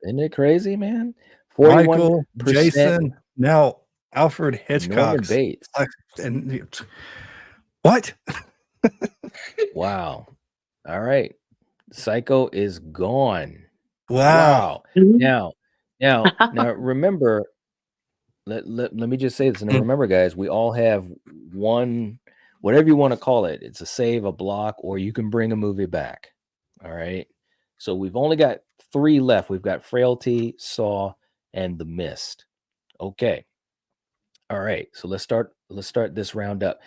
Isn't it crazy, man? 41%. Michael, Jason, now Alfred Hitchcock. Norman Bates. What? Wow. All right. Psycho is gone. Wow. Now remember, let me just say this. And remember, guys, we all have one, whatever you want to call it. It's a save, a block, or you can bring a movie back. All right. So we've only got 3 left. We've got Frailty, Saw, and The Mist. Okay. All right. So let's start this round up.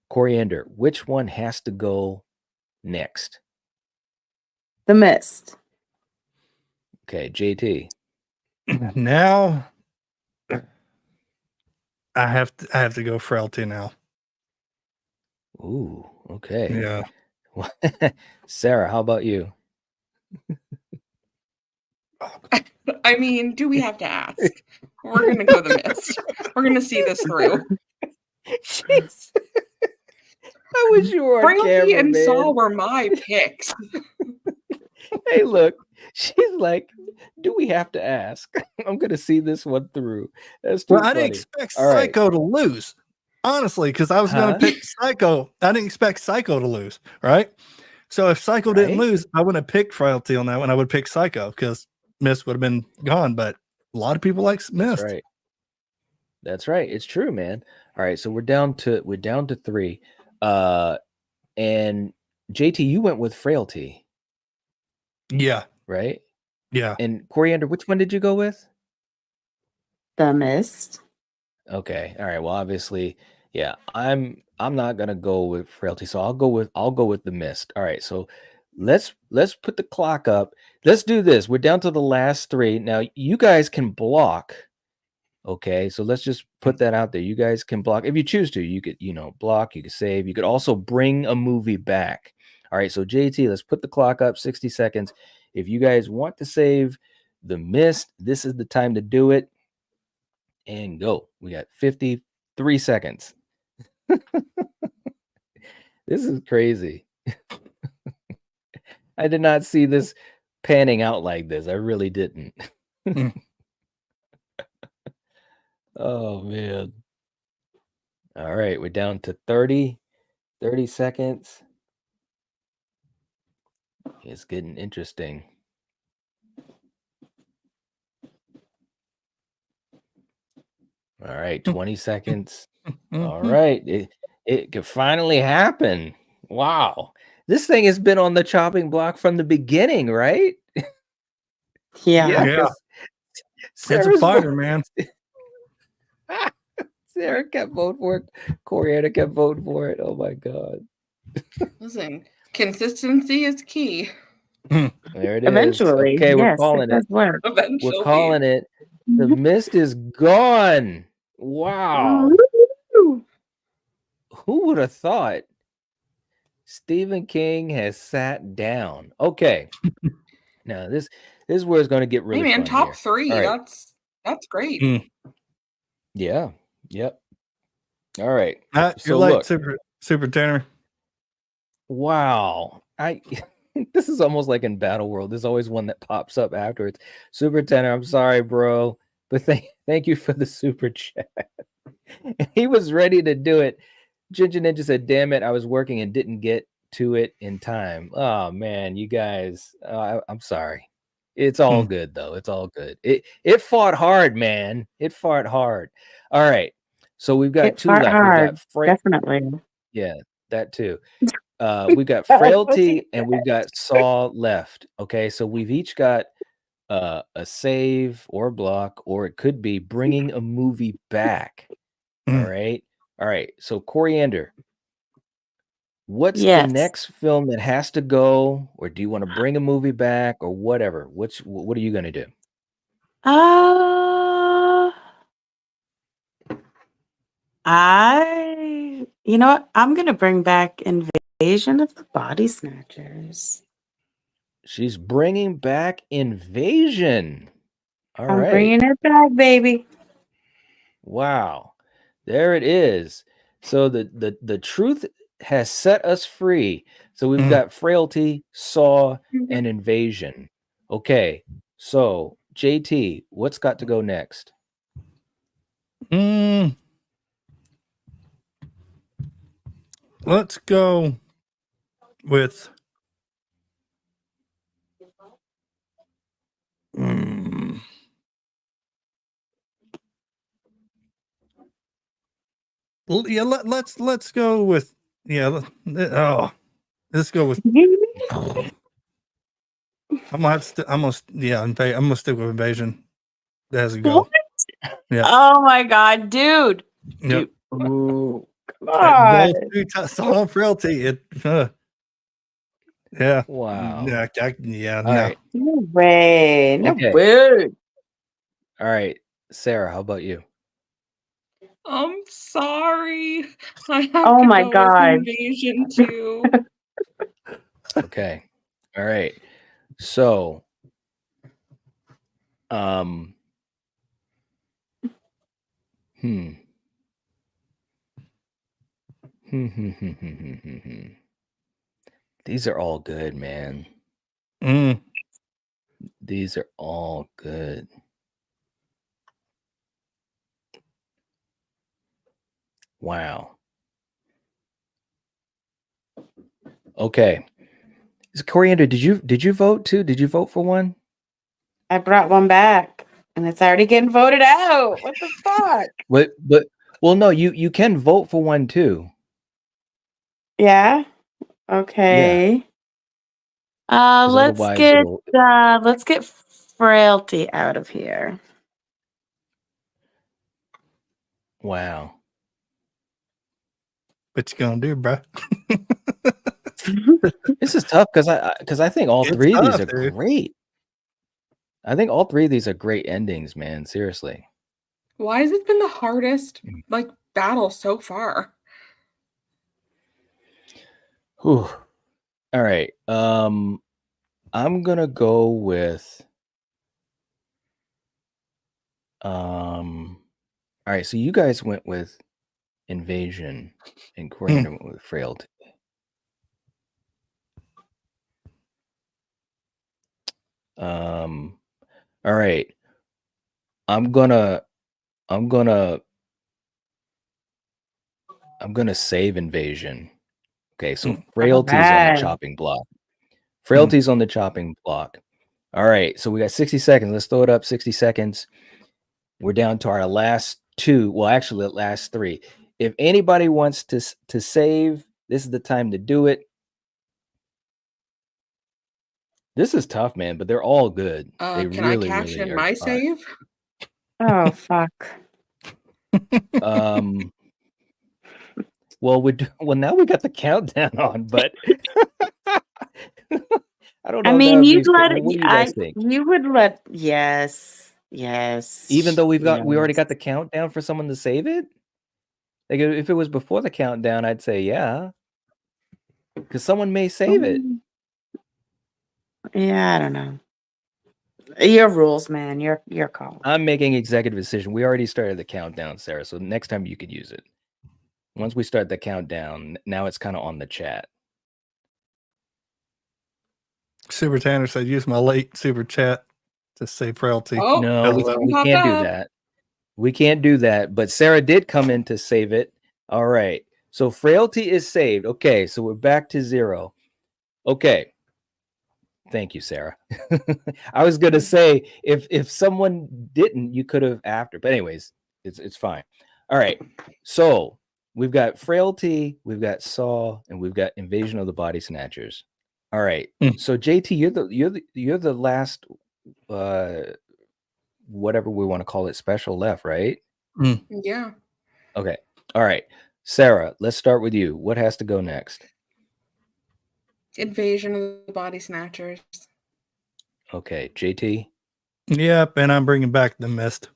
Coriander, which one has to go next? The Mist. Okay, JT. Now I have to go Frailty now. Ooh, okay. Yeah. Sarah, how about you? I mean, do we have to ask? We're gonna go The Mist. We're gonna see this through. Jeez. I wish you were on Frailty camera, and man. Saw were my picks. Hey, look, she's like, do we have to ask? I'm gonna see this one through. That's too funny. I didn't expect Psycho to lose, honestly, because I was gonna pick Psycho. I didn't expect Psycho to lose, right? So if Psycho didn't lose, I wouldn't have picked Frailty on that one. I would pick Psycho because Mist would have been gone. But a lot of people like Mist. That's right. That's right. It's true, man. All right, so we're down to 3. And JT, you went with Frailty, Yeah. right? Yeah. And Coriander, which one did you go with? The Mist. Okay. All right. Well, obviously, yeah. I'm not gonna go with Frailty, so I'll go with The Mist. All right. So let's put the clock up. Let's do this. We're down to the last 3. Now you guys can block. Okay, so let's just put that out there. You guys can block if you choose to. You could, block, you could save, you could also bring a movie back. All right, so JT, let's put the clock up 60 seconds. If you guys want to save The Mist, this is the time to do it. And go. We got 53 seconds. This is crazy. I did not see this panning out like this. I really didn't. Oh, man. All right, we're down to 30 seconds. It's getting interesting. All right, 20 seconds. All right, it could finally happen. Wow. This thing has been on the chopping block from the beginning, right? Yeah. Yeah. 'cause It's a Sarah's fighter, man. Sarah kept voting for it. Coriander kept voting for it. Oh my God. Listen, consistency is key. There it is. Eventually. Okay, we're Yes, calling it does it. work. Eventually. We're calling it. The mist is gone. Wow. Woo! Who would have thought Stephen King has sat down? Okay. Now this is where it's going to get really Hey man, fun top here. 3. All right. That's great. Yeah. Yep. All right. You're So late, look. Super Tanner. Wow. This is almost like in Battle World. There's always one that pops up afterwards. Super Tenor, I'm sorry, bro. But thank you for the super chat. He was ready to do it. Ginger Ninja said, damn it, I was working and didn't get to it in time. Oh man, you guys. I'm sorry. It's all good though. It's all good. It fought hard, man. It fought hard. All right. So we've got 2 left. Hard. We've got Definitely. yeah, that too. We've got Frailty and we've got Saw left. Okay, so we've each got a save or block, or it could be bringing a movie back. All right. So Coriander, what's the Yes. next film that has to go, or do you want to bring a movie back, or whatever? What are you gonna do? You know what? I'm gonna bring back Invasion of the Body Snatchers. She's bringing back Invasion. All I'm right. bringing it back, baby. Wow. There it is. So the truth has set us free. So we've got Frailty, Saw, and Invasion. Okay. So JT, what's got to go next? Let's go with yeah, let's go with let's go with I'm gonna stick with Invasion as a go. Yeah. Oh my God, dude. Yep. Ooh, come on. Saw and Frailty. Yeah. Wow. Yeah. All right. No way. No Okay. way. All right. Sarah, how about you? I'm sorry. I have Oh to my go God. with Invasion too. Okay. All right. So These are all good, man. These are all good. Wow. Okay. Coriander, did you vote too? Did you vote for one? I brought one back. And it's already getting voted out. What the fuck? But well, no, you can vote for one too. Yeah. Okay. 'Cause Let's otherwise get frailty out of here. wow. What you gonna do, bro? This is tough because I think all It's three of these tough, are dude. great. I think all three of these are great endings, man. Seriously. Why has it been the hardest like battle so far? Whew. All right. I'm gonna go with all right, so you guys went with invasion and Coriander went with frailty. All right. I'm gonna save invasion. Okay, so frailty's on the Alright. chopping block. Frailty's on the chopping block. All right, so we got 60 seconds. Let's throw it up 60 seconds. We're down to our last two. Well, actually, the last three. If anybody wants to save, this is the time to do it. This is tough, man, but they're all good. They Can really, I cash really in are. my save? Oh fuck. Well, now we got the countdown on, but I don't know. I if mean, that would you'd be let fair. What do you guys think? you would let yes. Even though we already yes. got the countdown for someone to save it? Like if it was before the countdown, I'd say yeah. Because someone may save it. Yeah, I don't know. Your rules, man. Your call. I'm making executive decision. We already started the countdown, Sarah. So next time you could use it. Once we start the countdown, now it's kind of on the chat. Super Tanner said, use my late super chat to save frailty. Oh, No, we popped can't do up. that. We can't do that. But Sarah did come in to save it. All right. So frailty is saved. Okay. So we're back to 0. Okay. Thank you, Sarah. I was gonna say if someone didn't, you could have after. But anyways, it's fine. All right. So we've got frailty, we've got Saw, and we've got invasion of the body snatchers. All right. So JT, you're the last whatever we want to call it, special left, right? Yeah. Okay. All right. Sarah, let's start with you. What has to go next? Invasion of the body snatchers. Okay, JT. Yep, and I'm bringing back the mist.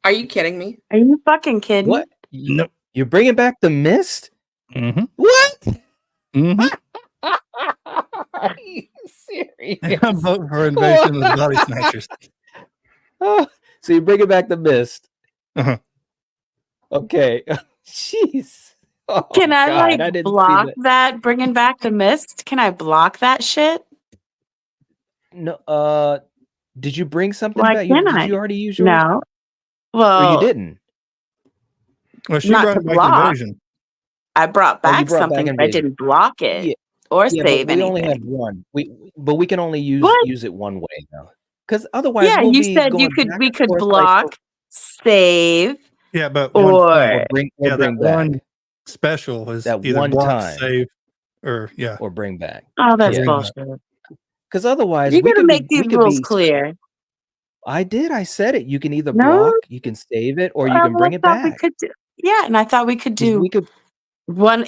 Are you kidding me? Are you fucking kidding? What? Nope. You're bringing back the mist? Mm-hmm. What? Mm-hmm. Are you serious? I'm voting for invasion of the body snatchers. Oh, so you're bringing back the mist? Uh-huh. Okay. Jeez. Oh, Can I God, I like didn't see block that bringing back the mist? Can I block that shit? No. Did you bring something Why back? can't Did I? you already use yours? No. Or Well, you didn't? Well, she not brought to back block. invasion. I brought Oh, you back brought back something, but I invasion. didn't block it Yeah, or yeah, save but we only anything. have one. But we can only What? use it one way now. Because otherwise Yeah, we'll you be said going we back could and forth block, save, Yeah, but or one bring that back. one special is That either one block, time. save, or yeah. Or bring back. oh, that's Yeah. bullshit. Because otherwise You we gotta could make be these rules clear. I did. I said it. You can either No, block, you can save it, or you can bring I it thought we back. could do. Yeah, and I thought we could 'Cause do we could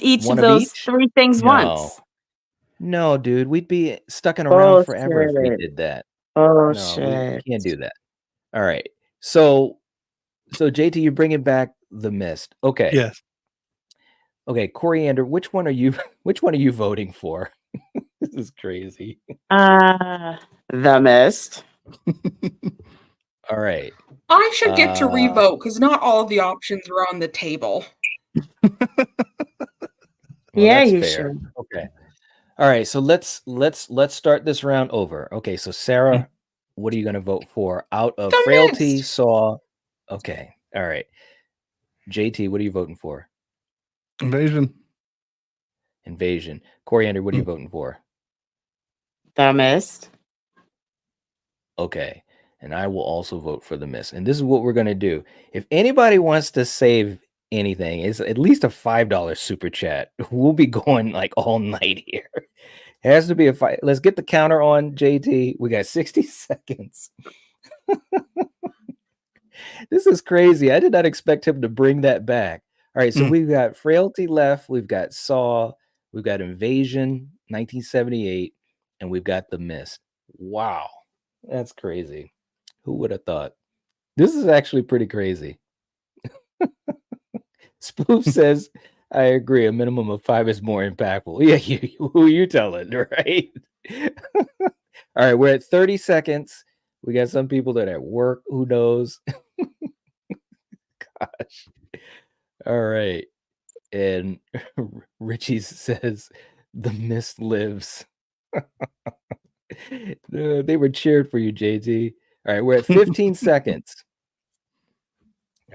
each one of of those each? 3 things No. once. No, dude. We'd be stuck around forever if we Bullshit. did that. No, we Bullshit. can't do that. All right. So JT, you're bringing back the mist. Okay. Yes. Okay, Coriander, which one are you voting for? This is crazy. The mist. All right. I should get to revote because not all of the options are on the table. Well, Yeah, that's you fair. should. Okay. All right, so let's start this round over. Okay, so Sarah, what are you going to vote for out of The frailty, mist. Saw? Okay. All right. JT, what are you voting for? Invasion. Invasion. Coriander, what are you voting for? The mist. Okay. and I will also vote for the mist. And this is what we're going to do. If anybody wants to save anything, it's at least a $5 super chat. We'll be going like all night here. It has to be a fight. Let's get the counter on, JT. We got 60 seconds. This is crazy. I did not expect him to bring that back. All right, so we've got Frailty left. We've got Saw. We've got Invasion, 1978, and we've got The Mist. Wow, that's crazy. Who would have thought? This is actually pretty crazy. Spoof says, I agree. A minimum of 5 is more impactful. Yeah, who are you telling, right? All right, we're at 30 seconds. We got some people that are at work. Who knows? Gosh. All right. And Richie says, The Mist lives. They were cheered for you, JT. All right, we're at 15 seconds.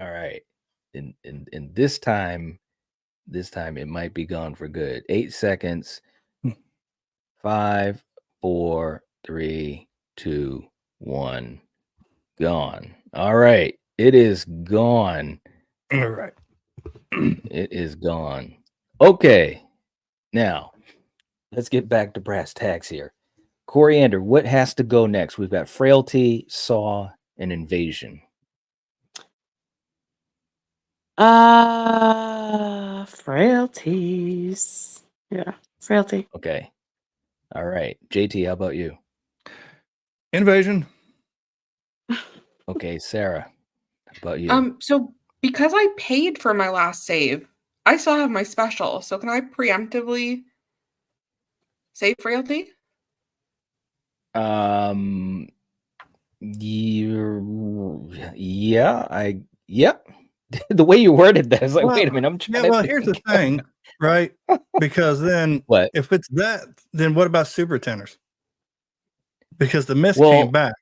All right. And this time it might be gone for good. 8 seconds. 5, 4, 3, 2, 1. Gone. All right. It is gone. All right. It is gone. Okay. Now, let's get back to brass tacks here. Coriander, what has to go next? We've got Frailty, Saw, and Invasion. Frailties. Yeah, Frailty. Okay. All right. JT, how about you? Invasion. Okay, Sarah, how about you? So because I paid for my last save, I still have my special. So can I preemptively save Frailty? Yeah, the way you worded that is like, wait a minute, I'm trying to think. Here's the thing, right? Because then what? If it's that, then what about super tenders? Because the mist came back.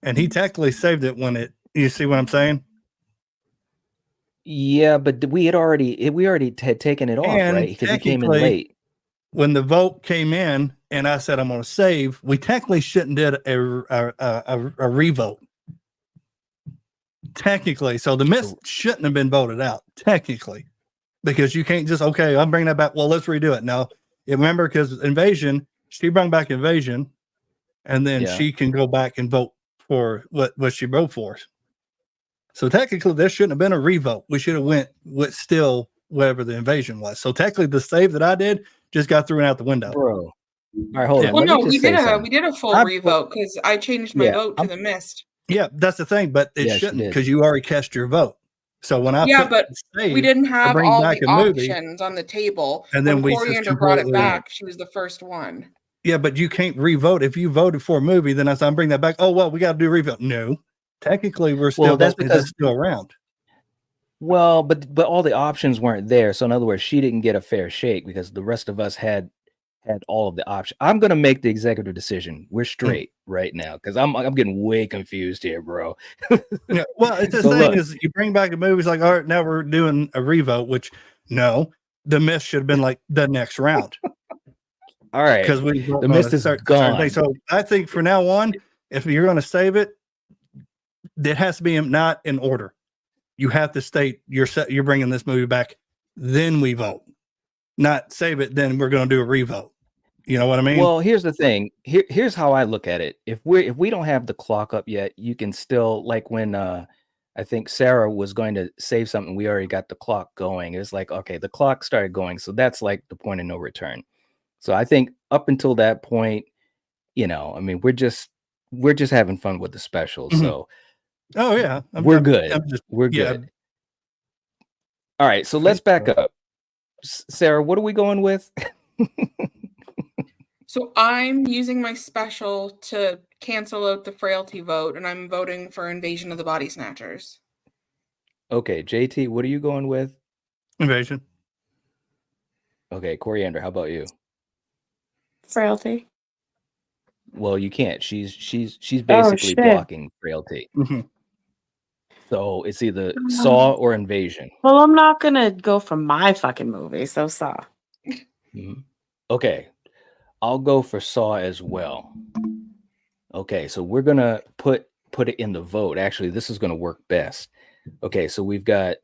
And he technically saved it when it, you see what I'm saying? Yeah, but we had already had taken it off, right? Because he came in late. When the vote came in and I said I'm going to save, we technically shouldn't did a revote. Technically, so the mist shouldn't have been voted out. Technically, because you can't just I'm bringing that back. Well, let's redo it. No, remember, because Invasion, she brought back Invasion, and then she can go back and vote for what she wrote for. So technically, there shouldn't have been a revote. We should have went with still whatever the Invasion was. So technically, the save that I did just got thrown out the window. Bro, all right, hold on. Well, no, we did a full revote because I changed my vote to the mist. Yeah, that's the thing, but it shouldn't, because you already cast your vote. So when I but we didn't have all the options on the table. And then when Coriander brought it back, she was the first one. Yeah, but you can't revote. If you voted for a movie, then I'm bringing that back. Oh, well, we got to do a revote. No, technically, we're still that's because it's still around. Well, but all the options weren't there. So in other words, she didn't get a fair shake because the rest of us had all of the options. I'm gonna make the executive decision. We're straight right now because I'm getting way confused here, bro. Yeah, well, it's the thing is you bring back the movies like, all right, now we're doing a revote, which no, the mist should have been like the next round. All right, because the mist is gone. So I think for now on, if you're going to save it, it has to be not in order. You have to state you're bringing this movie back, then we vote. Not save it, then we're going to do a revote. You know what I mean? Well, here's the thing. Here's how I look at it. If we don't have the clock up yet, you can still, like when I think Sarah was going to save something, we already got the clock going. It's like, okay, the clock started going, so that's like the point of no return. So I think up until that point, I mean, we're just having fun with the special. Mm-hmm. So, we're good. We're good. All right, so let's back up. Sarah, what are we going with? So I'm using my special to cancel out the Frailty vote, and I'm voting for Invasion of the Body Snatchers. Okay, JT, what are you going with? Invasion. Okay, Coriander, how about you? Frailty. Well, you can't. She's basically blocking Frailty. Mm-hmm. So it's either Saw or Invasion. Well, I'm not gonna go for my fucking movie, so Saw. Mm-hmm. Okay, I'll go for Saw as well. Okay, so we're gonna put it in the vote. Actually, this is gonna work best. Okay, so we've got,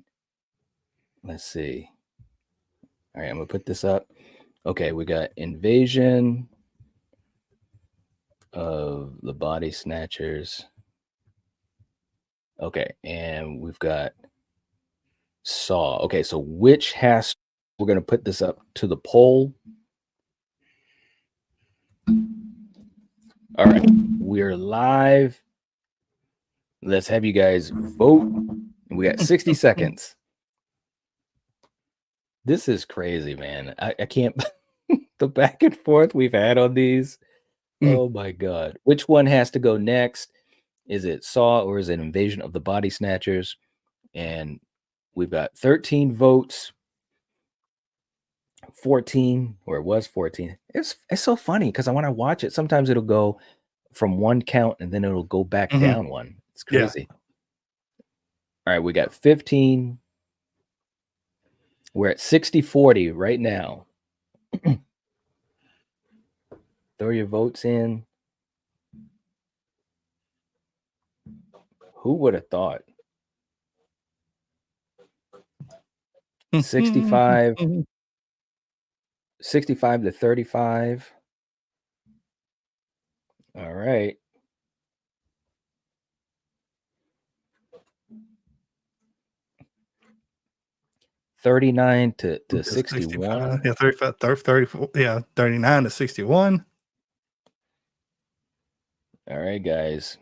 let's see. All right, I'm gonna put this up. Okay, we got Invasion of the Body Snatchers. Okay, and we've got Saw. Okay, so which has, we're gonna put this up to the poll. All right, we're live. Let's have you guys vote. We got 60 seconds. This is crazy, man. I can't, the back and forth we've had on these. Oh my God. Which one has to go next? Is it Saw or is it Invasion of the Body Snatchers? And we've got 13 votes. 14, or it was 14. It's so funny because when I watch it, sometimes it'll go from one count and then it'll go back down one. It's crazy. All right, we got 15. We're at 60-40 right now. Throw your votes in. Who would have thought? 65 to 35. All right. $39 to 61. Yeah, 35, 34. Yeah, 39 to 61. All right, guys.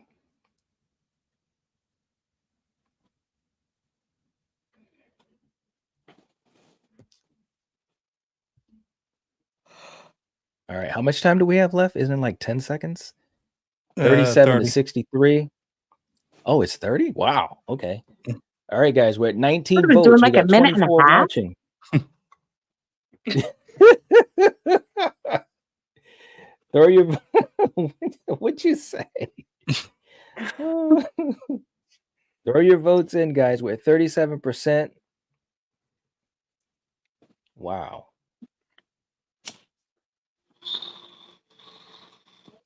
All right, how much time do we have left? Isn't it like 10 seconds? 37 to 63. Oh, it's 30? Wow. Okay. All right, guys, we're at 19 What are we votes. doing, We like a got minute and a 24 half? watching. Throw your what'd you say? Throw your votes in, guys. We're at 37%. Wow.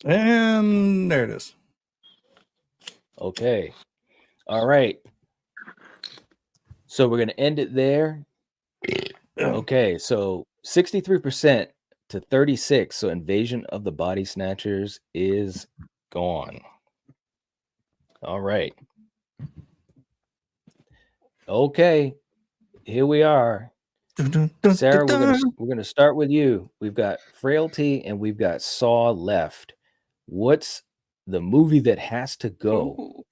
And there it is. Okay. All right. So we're going to end it there. Okay. So 63% to 36. So Invasion of the Body Snatchers is gone. All right. Okay. Here we are. Sarah, we're gonna start with you. We've got Frailty and we've got Saw left. What's the movie that has to go? Ooh.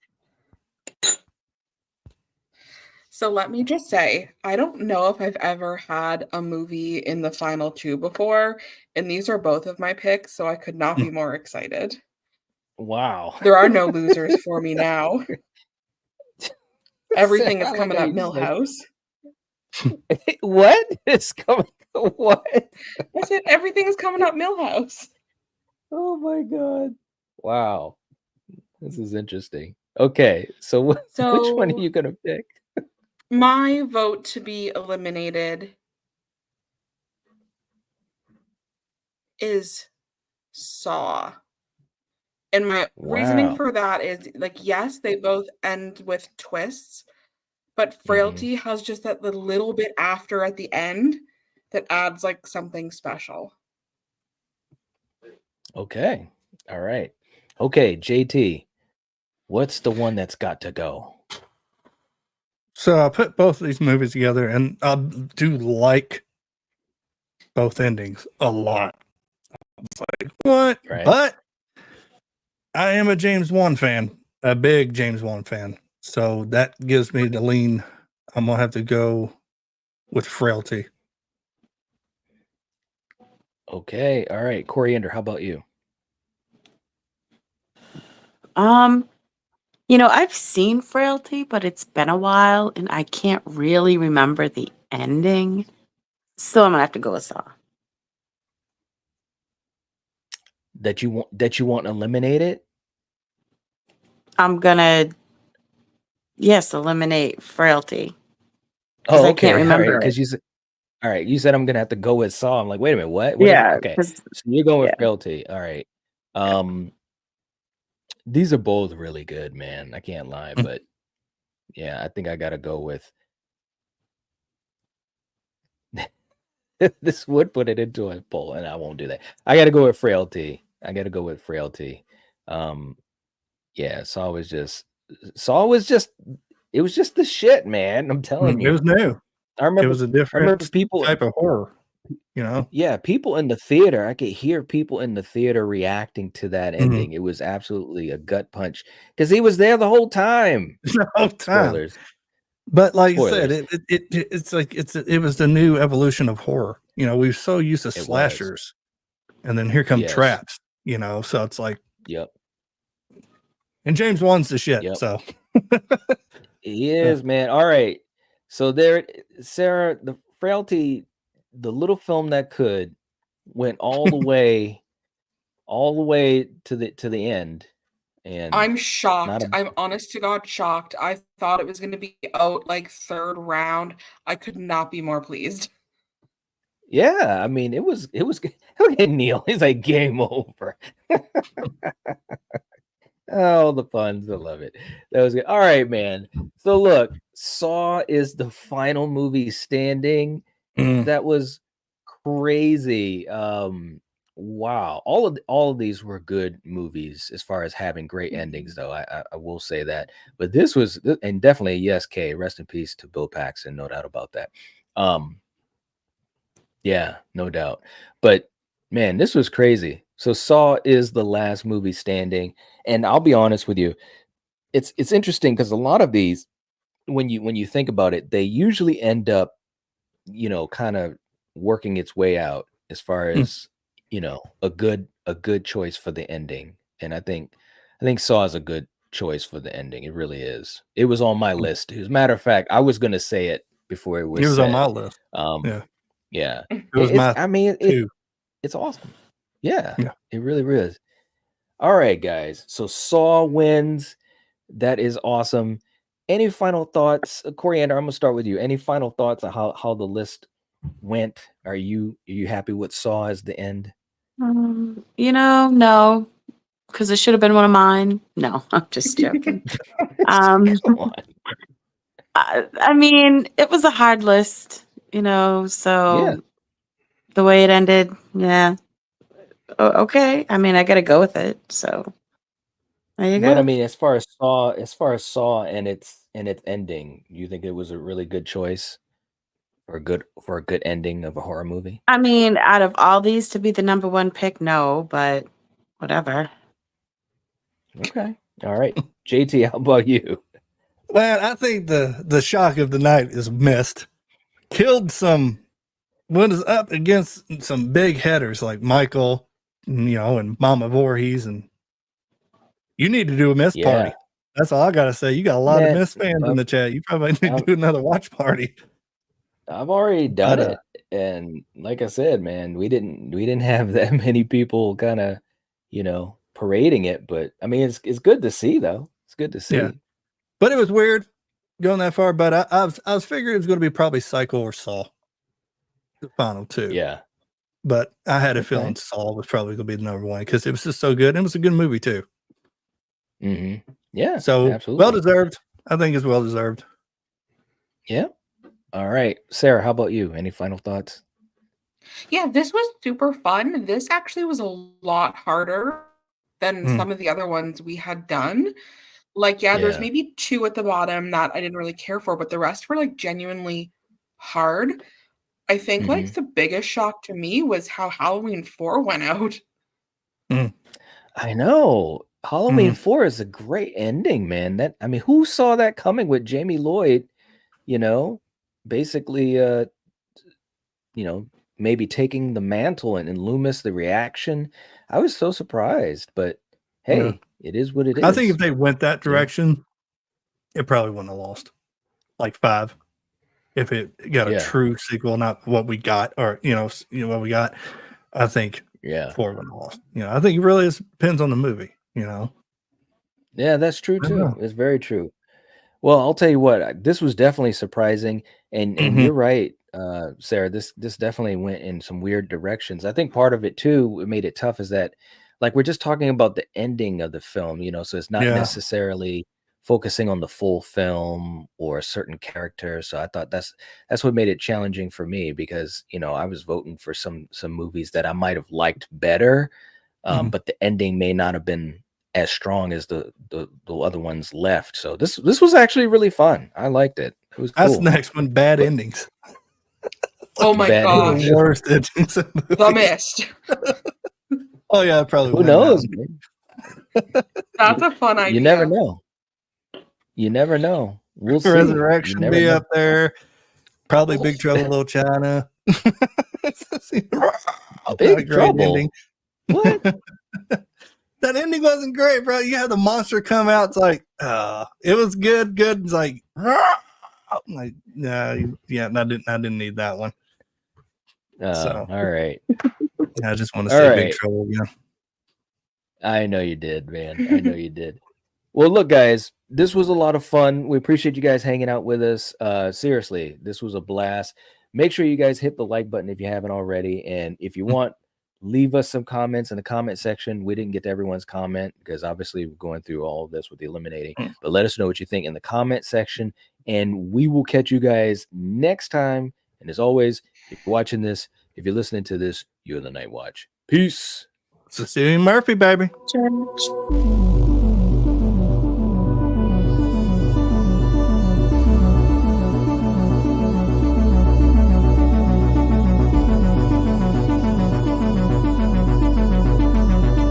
So let me just say, I don't know if I've ever had a movie in the final two before, and these are both of my picks, so I could not be more excited. Wow. There are no losers for me now. Everything is coming up Millhouse. What is coming? What? I said everything is coming up Millhouse. Oh my God. Wow. This is interesting. Okay. So which one are you going to pick? My vote to be eliminated is Saw. And my reasoning for that is, like, yes, they both end with twists, but Frailty has just that little bit after at the end that adds like something special. Okay. All right. Okay, JT, what's the one that's got to go? So I put both of these movies together, and I do like both endings a lot. It's like, what? Right. But I am a James Wan fan, a big James Wan fan. So that gives me the lean. I'm going to have to go with Frailty. Okay. All right. Coriander, how about you? I've seen Frailty, but it's been a while and I can't really remember the ending. So I'm gonna have to go with Saw. That you want eliminated? I'm gonna eliminate Frailty. Oh, okay. I can't remember because you said, all right, you said I'm gonna have to go with Saw. I'm like, wait a minute, what? Yeah. Okay. So you're going with Frailty. All right. these are both really good, man. I can't lie, but yeah, I think I gotta go with this would put it into a poll, and I won't do that. I gotta go with Frailty. Yeah, Saw was just it was just the shit, man. I'm telling It you. was new. I remember It was a different people type of horror, you know. Yeah, people in the theater. I could hear people in the theater reacting to that ending. It was absolutely a gut punch because he was there the whole time. The whole time. Spoilers. But like you Spoilers. said, it's like it was the new evolution of horror. You know, we're so used to It was. slashers, and then here come Yes. traps. You know, so it's like, Yep. and James Wan's the shit. Yep. So He is, man. All right. So there, Sarah, the Frailty, the little film that could, went all the way to the end. And I'm shocked. not a- I'm honest to God shocked. I thought it was going to be out like third round. I could not be more pleased. yeah, I mean, it was look at Neil. He's like, game over. Oh, the puns. I love it. That was good. All right, man. So look, Saw is the final movie standing. That was crazy. Wow. All of these were good movies as far as having great endings, though. I will say that. But this was, and definitely a yes, K. Rest in peace to Bill Paxton, no doubt about that. Yeah, no doubt. But man, this was crazy. So Saw is the last movie standing, and I'll be honest with you, it's interesting because a lot of these, when you think about it, they usually end up, kind of working its way out as far as a good choice for the ending. And I think Saw is a good choice for the ending. It really is. It was on my list. As a matter of fact, I was gonna say it before it was. It was said. on my list. Yeah. It was my. I mean, it's awesome. Yeah, it really is. All right, guys. So Saw wins. That is awesome. Any final thoughts, Coriander? I'm gonna start with you. Any final thoughts on how the list went? Are you happy with Saw as the end? No, because it should have been one of mine. No, I'm just joking. Come on. I mean, it was a hard list, so the way it ended, yeah. Okay. I mean, I got to go with it. So there you go. But I mean, as far as Saw and its ending, you think it was a really good choice for a good ending of a horror movie? I mean, out of all these to be the number one pick, no, but whatever. Okay. All right. JT, how about you? Man, I think the shock of the night is missed. Killed some. Was up against some big headers like Michael, and Mama Voorhees, and you need to do a miss party. That's all I gotta say. You got a lot of miss fans in the chat. You probably need to do another watch party. I've already done it, and like I said, man, we didn't have that many people kind of, parading it. But I mean, it's good to see, though. It's good to see. Yeah. But it was weird going that far. But I was figuring it was going to be probably Psycho or Saw. The final two. Yeah. But I had a feeling Saw was probably going to be the number one because it was just so good. And it was a good movie too. Mm-hmm. Yeah. So absolutely. Well deserved. I think it's well deserved. Yeah. All right. Sarah, how about you? Any final thoughts? Yeah, this was super fun. This actually was a lot harder than some of the other ones we had done. Like, there's maybe 2 at the bottom that I didn't really care for, but the rest were like genuinely hard. I think like the biggest shock to me was how Halloween 4 went out. I know. Halloween 4 is a great ending, man. Who saw that coming with Jamie Lloyd, basically maybe taking the mantle and Loomis the reaction. I was so surprised, but hey, it is what it is. I think if they went that direction, it probably wouldn't have lost. Like 5. If it got a true sequel, not what we got, or what we got, I think 4 wouldn't have lost. I think it really depends on the movie. Yeah, that's true too. It's very true. Well, I'll tell you what, this was definitely surprising, and you're right, Sarah. This definitely went in some weird directions. I think part of it too, it made it tough, is that like we're just talking about the ending of the film, you know, so it's not Yeah. necessarily focusing on the full film or a certain character. So I thought that's what made it challenging for me, because, you know, I was voting for some movies that I might have liked better, but the ending may not have been as strong as the other ones left. So this was actually really fun. I liked it. It was That's cool. the next one. Bad endings. Oh my Bad gosh. endings. The worst endings of movies. The Mist. Oh yeah, probably. Who knows, man? That's a fun idea. You never know. You never know. We'll see. Resurrection You be never know. up there. Probably Big Trouble in Little China. Big Great Trouble. ending. What? That ending wasn't great, bro. You had the monster come out. It's like, it was good. It's like, I'm like, no, yeah, I didn't need that one. So, all right. I just want to All say right. Big Trouble again. I know you did, man. I know you did. Well, look, guys, this was a lot of fun. We appreciate you guys hanging out with us. Seriously, this was a blast. Make sure you guys hit the like button if you haven't already. And if you want, leave us some comments in the comment section. We didn't get to everyone's comment because obviously we're going through all of this with the eliminating. But let us know what you think in the comment section. And we will catch you guys next time. And as always, if you're watching this, if you're listening to this, you're the Night Watch. Peace. Cecilia Murphy, baby. Church.